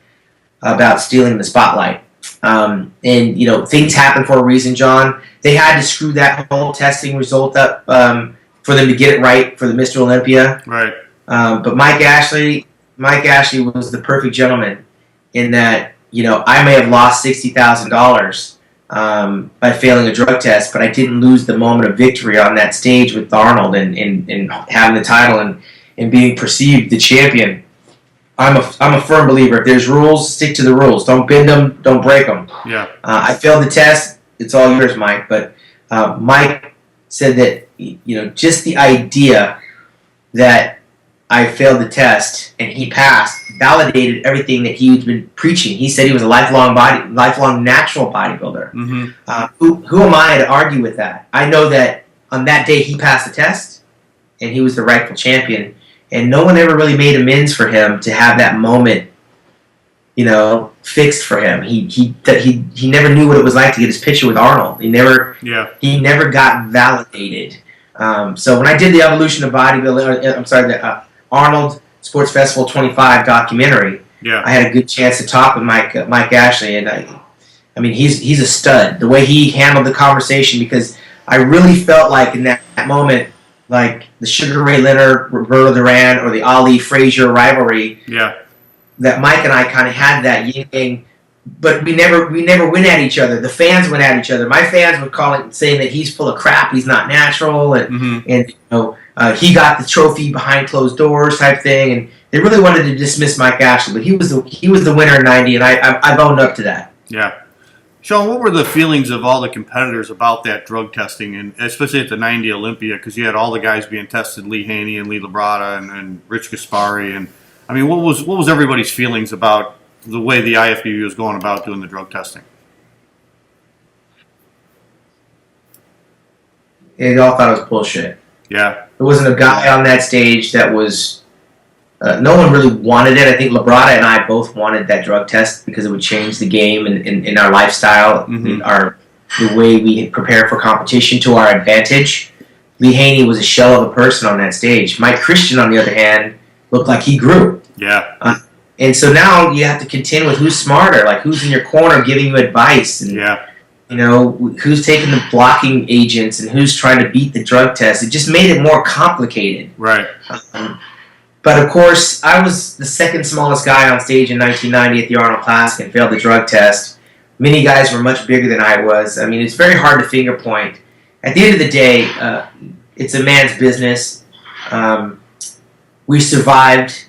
about stealing the spotlight. And, you know, things happen for a reason, John. They had to screw that whole testing result up for them to get it right for the Mr. Olympia. Right. But Mike Ashley was the perfect gentleman in that, you know, I may have lost $60,000 by failing a drug test, but I didn't lose the moment of victory on that stage with Arnold and having the title and being perceived the champion. I'm a firm believer. If there's rules, stick to the rules. Don't bend them. Don't break them. Yeah. I failed the test. It's all yours, Mike. But Mike said that, you know, just the idea that I failed the test and he passed validated everything that he'd been preaching. He said he was a lifelong natural bodybuilder. Mm-hmm. Who am I to argue with that? I know that on that day he passed the test and he was the rightful champion. And no one ever really made amends for him to have that moment, you know, fixed for him. He never knew what it was like to get his picture with Arnold. He never got validated. So when I did the Evolution of Bodybuilding, the Arnold Sports Festival 25 documentary, I had a good chance to talk with Mike Ashley, and I mean he's a stud. The way he handled the conversation, because I really felt like in that moment, like the Sugar Ray Leonard, Roberto Duran, or the Ali Frazier rivalry. Yeah. That Mike and I kind of had that yin-yang, but we never went at each other. The fans went at each other. My fans would call it, saying that he's full of crap, he's not natural, and you know, he got the trophy behind closed doors type thing, and they really wanted to dismiss Mike Ashley, but he was the winner in '90, and I've owned up to that. Yeah. Shawn, what were the feelings of all the competitors about that drug testing, and especially at the '90 Olympia, because you had all the guys being tested, Lee Haney and Lee Labrada and Rich Gaspari, and I mean, what was everybody's feelings about the way the IFBB was going about doing the drug testing? They all thought it was bullshit. Yeah. There wasn't a guy on that stage that was... no one really wanted it. I think Labrada and I both wanted that drug test because it would change the game and in our lifestyle, the way we prepare for competition to our advantage. Lee Haney was a shell of a person on that stage. Mike Christian, on the other hand, looked like he grew. Yeah. And so now you have to contend with who's smarter, like who's in your corner giving you advice, and you know, who's taking the blocking agents and who's trying to beat the drug test. It just made it more complicated. Right. But of course, I was the second smallest guy on stage in 1990 at the Arnold Classic and failed the drug test. Many guys were much bigger than I was. I mean, it's very hard to finger point. At the end of the day, it's a man's business. We survived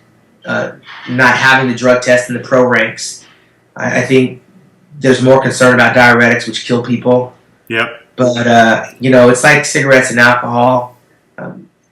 not having the drug test in the pro ranks. I think there's more concern about diuretics, which kill people. Yep. But, you know, it's like cigarettes and alcohol.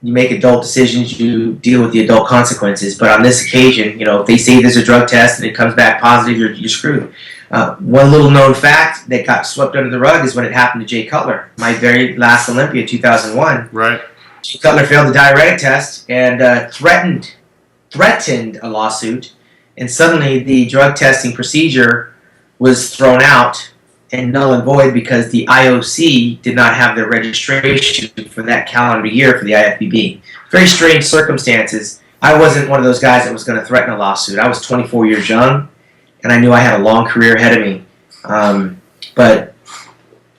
You make adult decisions, you deal with the adult consequences. But on this occasion, you know, if they say there's a drug test and it comes back positive, you're screwed. One little known fact that got swept under the rug is when it happened to Jay Cutler, my very last Olympia, 2001. Right. Jay Cutler failed the diuretic test and threatened a lawsuit, and suddenly the drug testing procedure was thrown out and null and void because the IOC did not have their registration for that calendar year for the IFBB. Very strange circumstances. I wasn't one of those guys that was going to threaten a lawsuit. I was 24 years young, and I knew I had a long career ahead of me. But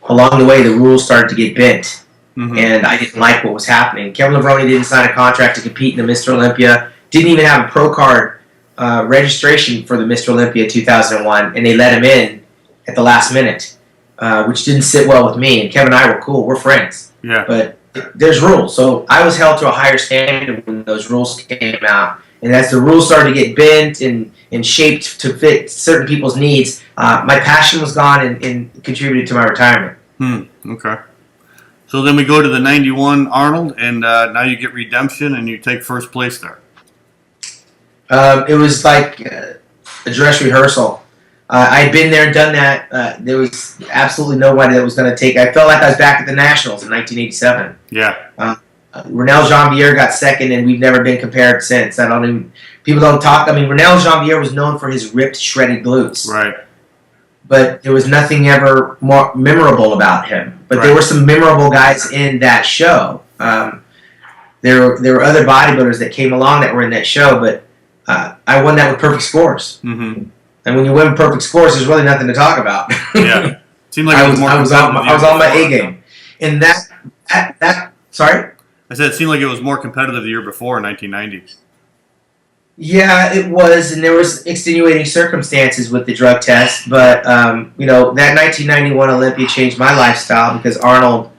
along the way, the rules started to get bent, and I didn't like what was happening. Kevin Levrone didn't sign a contract to compete in the Mr. Olympia, didn't even have a pro card registration for the Mr. Olympia 2001, and they let him in at the last minute, which didn't sit well with me. And Kevin and I were cool. We're friends. Yeah. But there's rules. So I was held to a higher standard when those rules came out. And as the rules started to get bent and shaped to fit certain people's needs, my passion was gone and contributed to my retirement. Okay. So then we go to the 91 Arnold, and now you get redemption, and you take first place there. It was like a dress rehearsal. I'd been there and done that. There was absolutely nobody that was going to take. I felt like I was back at the Nationals in 1987. Yeah. Renell Janvier got second, and we've never been compared since. People don't talk. I mean, Renell Janvier was known for his ripped, shredded glutes. Right. But there was nothing ever more memorable about him. But there were some memorable guys in that show. There were other bodybuilders that came along that were in that show, but I won that with perfect scores. Mm-hmm. And when you win perfect scores, there's really nothing to talk about. Yeah. Seemed like I was on my A game. And that sorry? I said it seemed like it was more competitive the year before in 1990. Yeah, it was, and there was extenuating circumstances with the drug test. But that 1991 Olympia changed my lifestyle because Arnold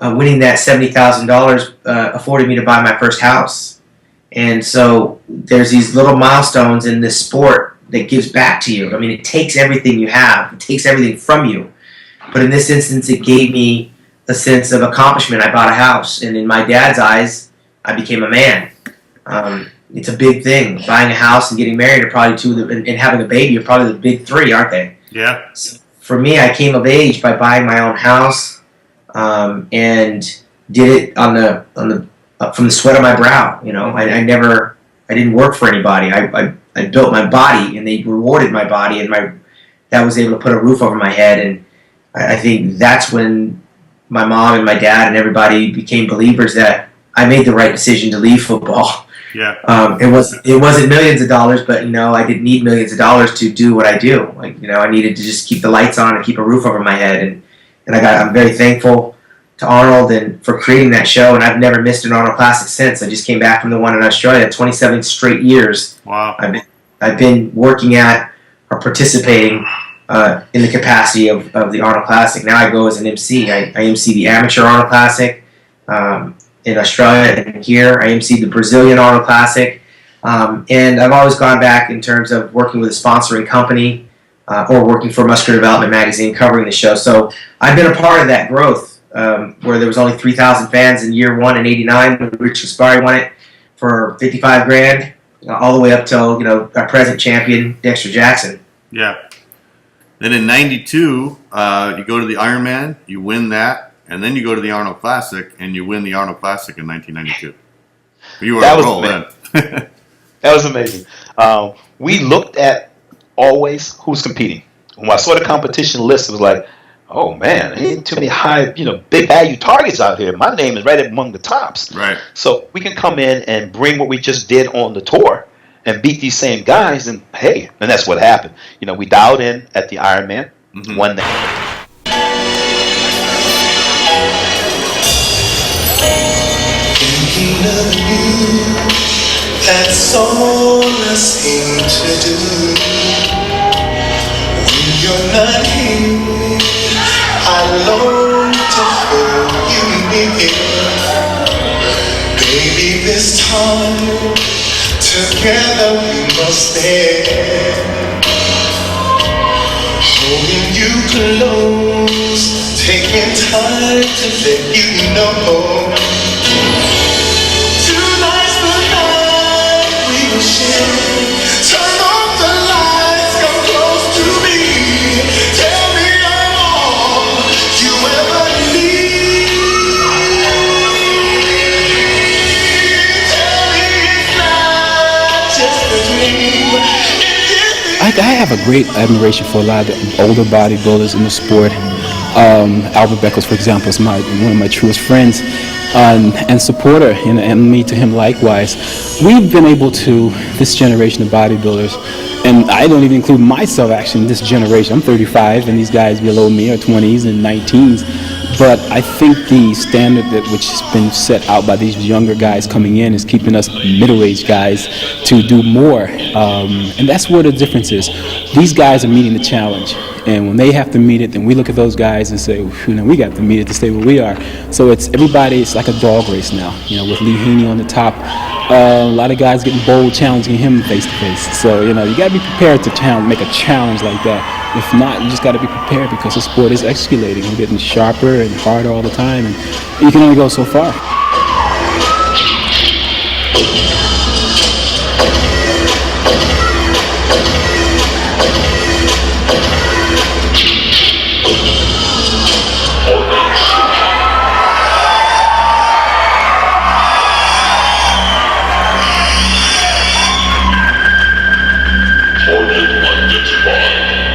winning that $70,000 afforded me to buy my first house. And so there's these little milestones in this sport that gives back to you. I mean, it takes everything you have, it takes everything from you. But in this instance, it gave me a sense of accomplishment. I bought a house, and in my dad's eyes, I became a man. It's a big thing. Buying a house and getting married are probably and having a baby are probably the big three, aren't they? Yeah. So for me, I came of age by buying my own house, and did it from the sweat of my brow. I didn't work for anybody. I built my body, and they rewarded my body, and that was able to put a roof over my head. And I think that's when my mom and my dad and everybody became believers that I made the right decision to leave football. Yeah. It wasn't millions of dollars, but I didn't need millions of dollars to do what I do. I needed to just keep the lights on and keep a roof over my head, and I'm very thankful to Arnold and for creating that show. And I've never missed an Arnold Classic since. I just came back from the one in Australia, 27 straight years. Wow. I've been working at or participating in the capacity of the Arnold Classic. Now I go as an MC. I MC the Amateur Arnold Classic in Australia, and here I MC the Brazilian Arnold Classic. And I've always gone back in terms of working with a sponsoring company or working for Muscular Development Magazine covering the show. So I've been a part of that growth where there was only 3,000 fans in year one in '89 when Rich Gaspari won it for $55,000, all the way up till our present champion Dexter Jackson. Yeah. Then in '92, you go to the Ironman, you win that, and then you go to the Arnold Classic, and you win the Arnold Classic in 1992. You were on a roll then. That was amazing. We looked at always who's competing. When I saw the competition list, it was like, oh man, there ain't too many high, big value targets out here. My name is right among the tops. Right. So we can come in and bring what we just did on the tour and beat these same guys, and hey, and that's what happened. We dialed in at the Ironman, won that. Thinking of you, that's all I seem to do. When you're not here, I long to feel you near. Baby, this time together we must stand, holding you close, taking time to let you know. Tonight's the night we will share. Turn off the lights, come close to me. Tell me I'm all you ever need. I have a great admiration for a lot of the older bodybuilders in the sport. Albert Beckles, for example, is one of my truest friends and supporter, and me to him likewise. We've been able to, this generation of bodybuilders, and I don't even include myself actually in this generation. I'm 35, and these guys below me are 20s and 19s. But I think the standard that which has been set out by these younger guys coming in is keeping us middle-aged guys to do more. And that's where the difference is. These guys are meeting the challenge. And when they have to meet it, then we look at those guys and say, we got to meet it to stay where we are. So it's like a dog race now, with Lee Haney on the top. A lot of guys getting bold, challenging him face to face. So, you got to be prepared to make a challenge like that. If not, you just got to be prepared because the sport is escalating. We're getting sharper and harder all the time, and you can only go so far.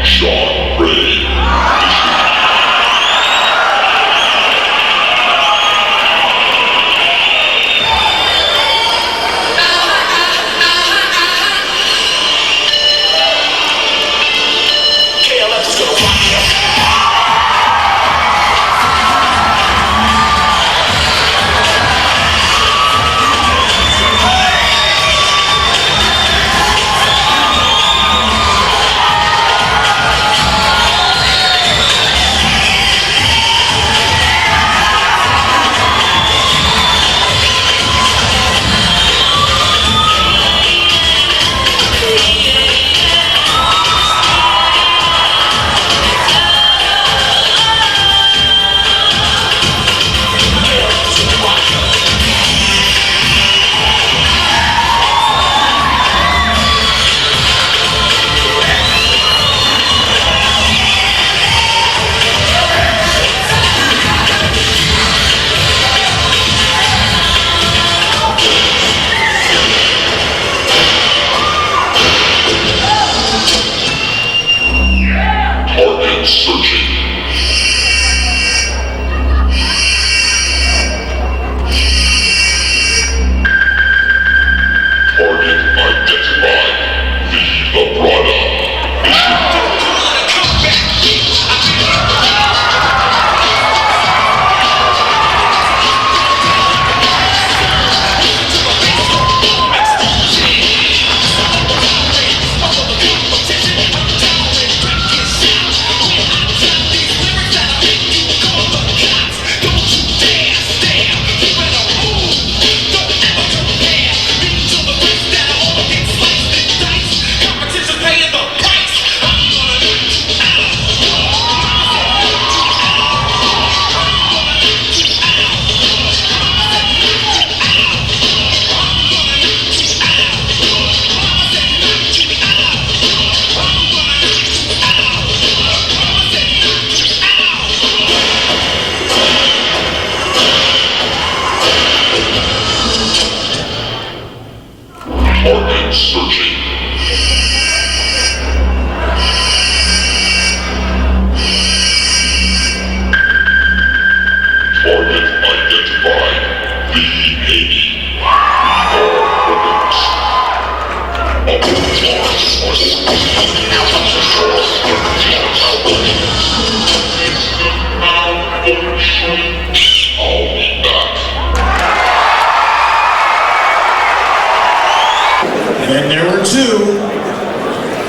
Shawn Ray.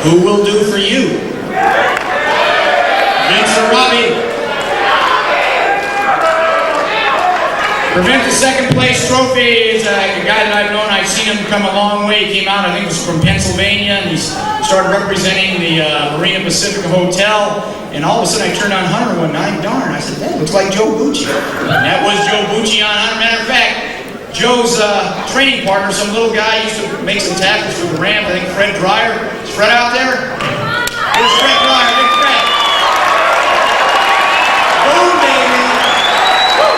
Who will do for you? Vince or Robbie? Prevent the second place trophy is a guy that I've known. I've seen him come a long way. He came out, I think it was from Pennsylvania, and he started representing the Marina Pacifica Hotel. And all of a sudden I turned on Hunter one night, darn, I said, that looks like Joe Bucci. And that was Joe Bucci on Hunter. Matter of fact, Joe's training partner, some little guy, used to make some tackles for the Rams. I think Fred Dreyer. Is Fred out there? Here's Fred Dreyer. Big Fred. Boom, baby. Woo.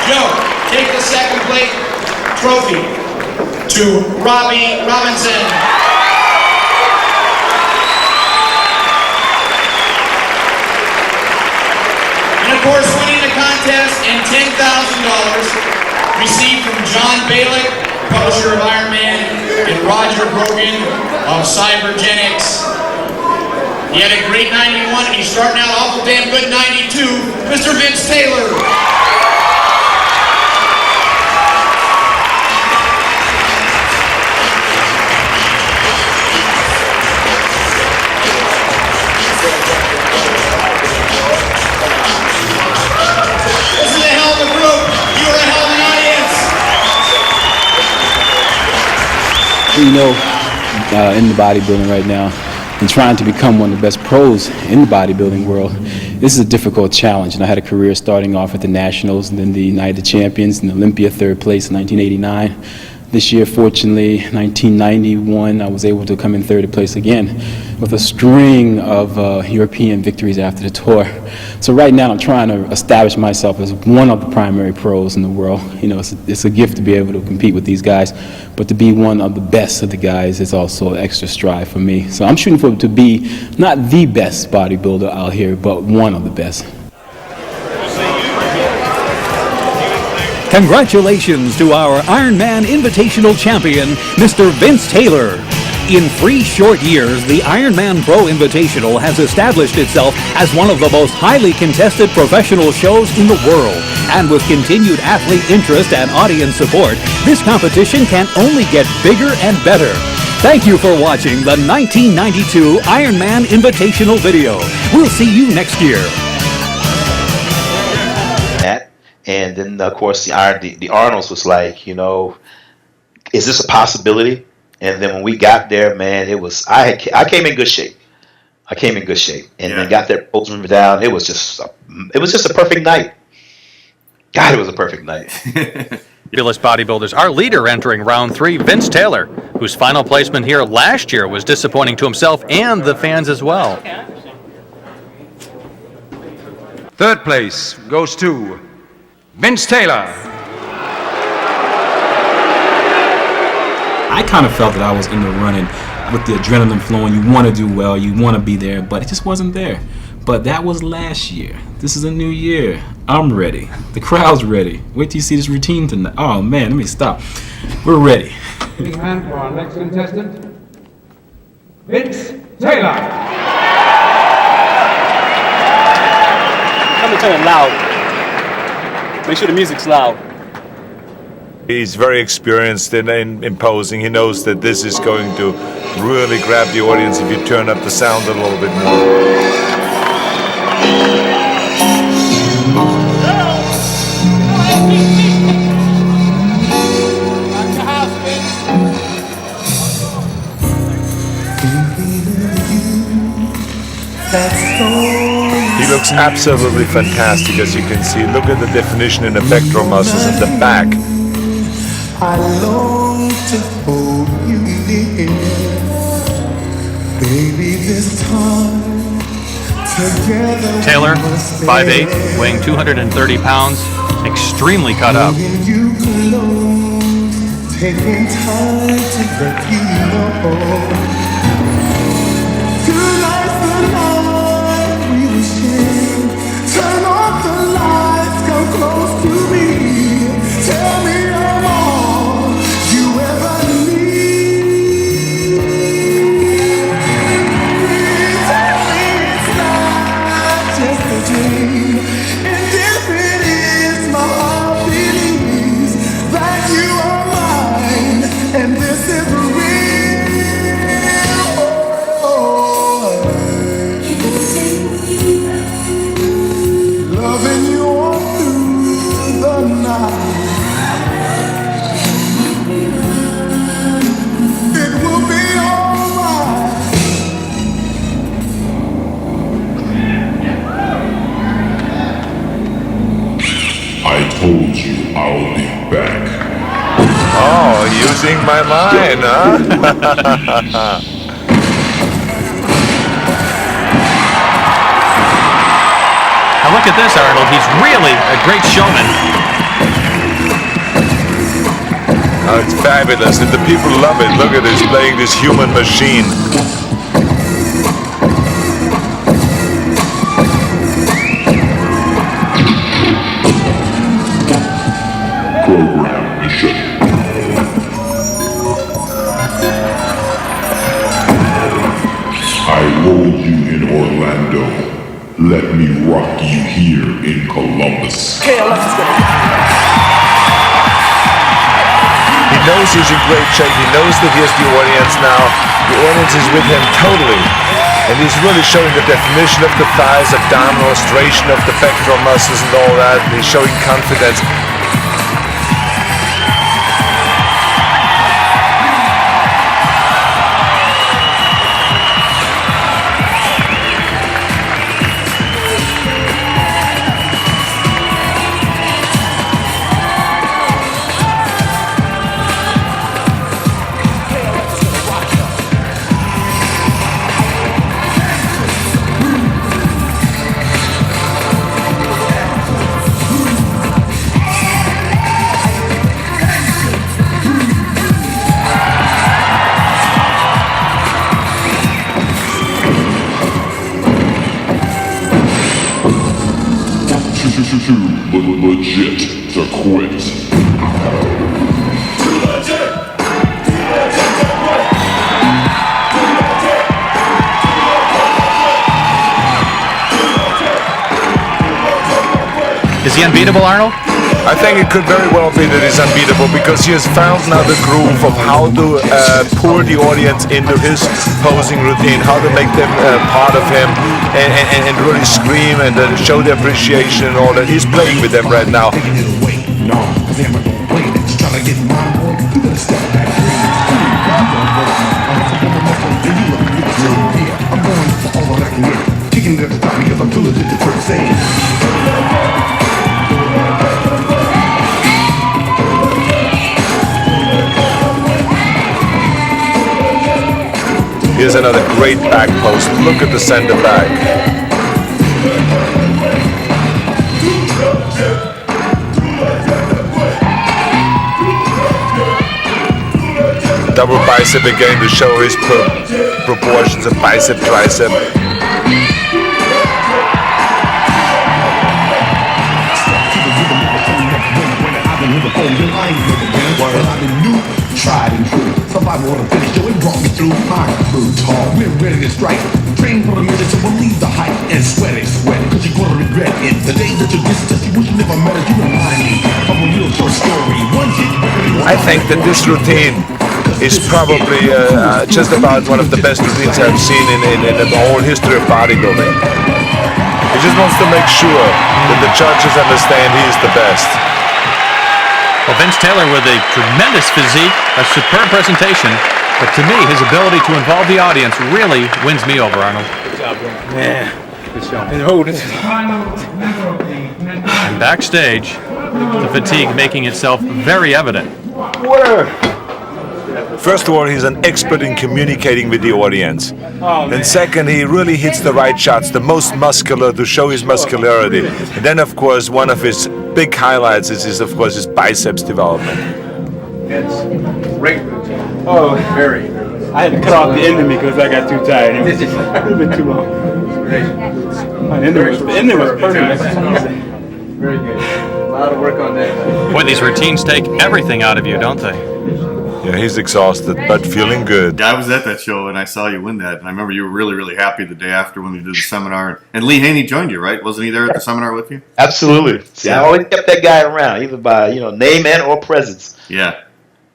Joe, take the second plate trophy to Robbie Robinson. And of course, winning the contest and $10,000 received from John Balick, publisher of Iron Man, and Roger Grogan of Cybergenics. He had a great 91, and he's starting out awful damn good 92, Mr. Vince Taylor. This is a hell of a group. You are a hell of an audience. You know, in the bodybuilding right now, and trying to become one of the best pros in the bodybuilding world, this is a difficult challenge. And I had a career starting off at the Nationals and then the United Champions and Olympia, third place in 1989. This year, fortunately, 1991, I was able to come in third place again with a string of European victories after the tour. So right now, I'm trying to establish myself as one of the primary pros in the world. You know, it's a gift to be able to compete with these guys, but to be one of the best of the guys is also an extra strive for me. So I'm shooting for to be not the best bodybuilder out here, but one of the best. Congratulations to our Ironman Invitational champion, Mr. Vince Taylor. In 3 short years, the Ironman Pro Invitational has established itself as one of the most highly contested professional shows in the world. And with continued athlete interest and audience support, this competition can only get bigger and better. Thank you for watching the 1992 Ironman Invitational video. We'll see you next year. And then, of course, the Arnolds was like, you know, is this a possibility? And then when we got there, man, it was I came in good shape. And then got their posing down. It was just a perfect night. God, it was a perfect night. Fabulous bodybuilders. Our leader entering round 3, Vince Taylor, whose final placement here last year was disappointing to himself and the fans as well. Third place goes to Vince Taylor. I kind of felt that I was in the running with the adrenaline flowing. You want to do well, you want to be there, but it just wasn't there. But that was last year. This is a new year. I'm ready. The crowd's ready. Wait till you see this routine tonight. Oh man, let me stop. We're ready. Big hand for our next contestant, Vince Taylor. I'm gonna turn it loud. Make sure the music's loud. He's very experienced in imposing. He knows that this is going to really grab the audience if you turn up the sound a little bit more. He looks absolutely fantastic, as you can see. Look at the definition in the pectoral muscles and the back. I long to hold you near, baby, this time together. Taylor, 5'8", weighing 230 pounds, extremely cut up. You close, taking time to let you know. Tonight's the night we will share. Turn off the lights, come close to me. Tell me I'm all you ever need. Tell me it's not just a dream. And if it is, my heart believes that you are mine, and this is real. Loving you all through the night. It will be alright. I told you I'll be back. Oh, using my line, huh? Now look at this, Arnold. He's really a great showman. Oh, it's fabulous, and the people love it. Look at this, playing this human machine. Program mission. I rolled you in a Let me rock you here in Columbus. He knows he's in great shape. He knows that he has the audience now. The audience is with him totally. And he's really showing the definition of the thighs, abdominal illustration of the pectoral muscles and all that. And he's showing confidence. Legit to quit. Is he unbeatable, Arnold? I think it could very well be that he's unbeatable because he has found now the groove of how to pour the audience into his posing routine, how to make them part of him and really scream and show their appreciation and all that. He's playing with them right now. Here's another great back post. Look at the center back. Double bicep again to show his proportions of bicep, tricep. Tried and true. Somebody wanna finish, yo, it brought me through my brutal talk. We're ready to strike. Train for the minute to believe the hype and sweat it, cause you're gonna regret it. The day that you distance, you wish you never met it. You remind me of a real short story. One hit. I think that this routine is probably just about one of the best routines I've seen in the whole history of bodybuilding. He just wants to make sure that the judges understand he is the best. Well, Vince Taylor with a tremendous physique, a superb presentation, but to me, his ability to involve the audience really wins me over, Arnold. Good job, bro. Man, good show. And hold it. And backstage, the fatigue making itself very evident. First of all, he's an expert in communicating with the audience. And second, he really hits the right shots, the most muscular to show his muscularity. And then, of course, one of his big highlights is of course, his biceps development. It's great routine. Oh, very. I had to cut off the ending because I got too tired. It was been too long. The ending was perfect. Very good. A lot of work on that. Boy, these routines take everything out of you, don't they? Yeah, he's exhausted, but feeling good. Yeah, I was at that show and I saw you win that. And I remember you were really, really happy the day after when we did the seminar. And Lee Haney joined you, right? Wasn't he there at the seminar with you? Absolutely. See, I always kept that guy around, either by name and or presence. Yeah.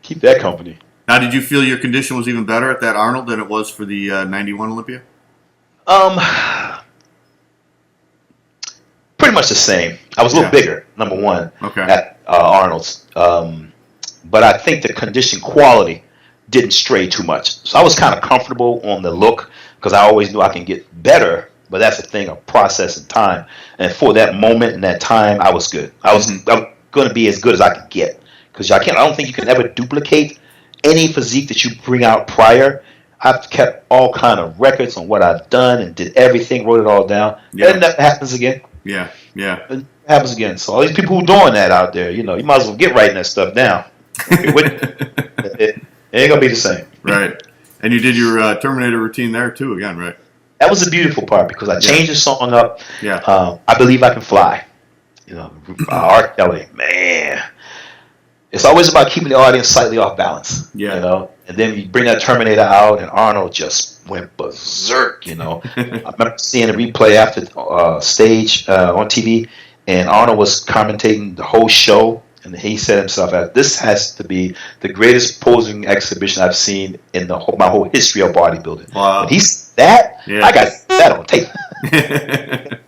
Keep that company. Now, did you feel your condition was even better at that Arnold than it was for the 91 Olympia? Pretty much the same. I was a little bigger, number one, at Arnold's. But I think the condition quality didn't stray too much. So I was kind of comfortable on the look because I always knew I can get better, but that's the thing of process and time. And for that moment and that time, I was good. I was going to be as good as I could get because I don't think you can ever duplicate any physique that you bring out prior. I've kept all kind of records on what I've done and did everything, wrote it all down. Yeah. And that happens again. Yeah. It happens again. So all these people who are doing that out there, you might as well get writing that stuff down. It ain't gonna be the same, right? And you did your Terminator routine there too, again, right? That was the beautiful part because I changed the song up. Yeah, I Believe I Can Fly. R. Kelly, man, it's always about keeping the audience slightly off balance. Yeah, And then you bring that Terminator out, and Arnold just went berserk. You know, I remember seeing a replay after stage on TV, and Arnold was commentating the whole show, and he said himself, "This has to be the greatest posing exhibition I've seen in my whole history of bodybuilding." Wow! When he said that, I got that on tape.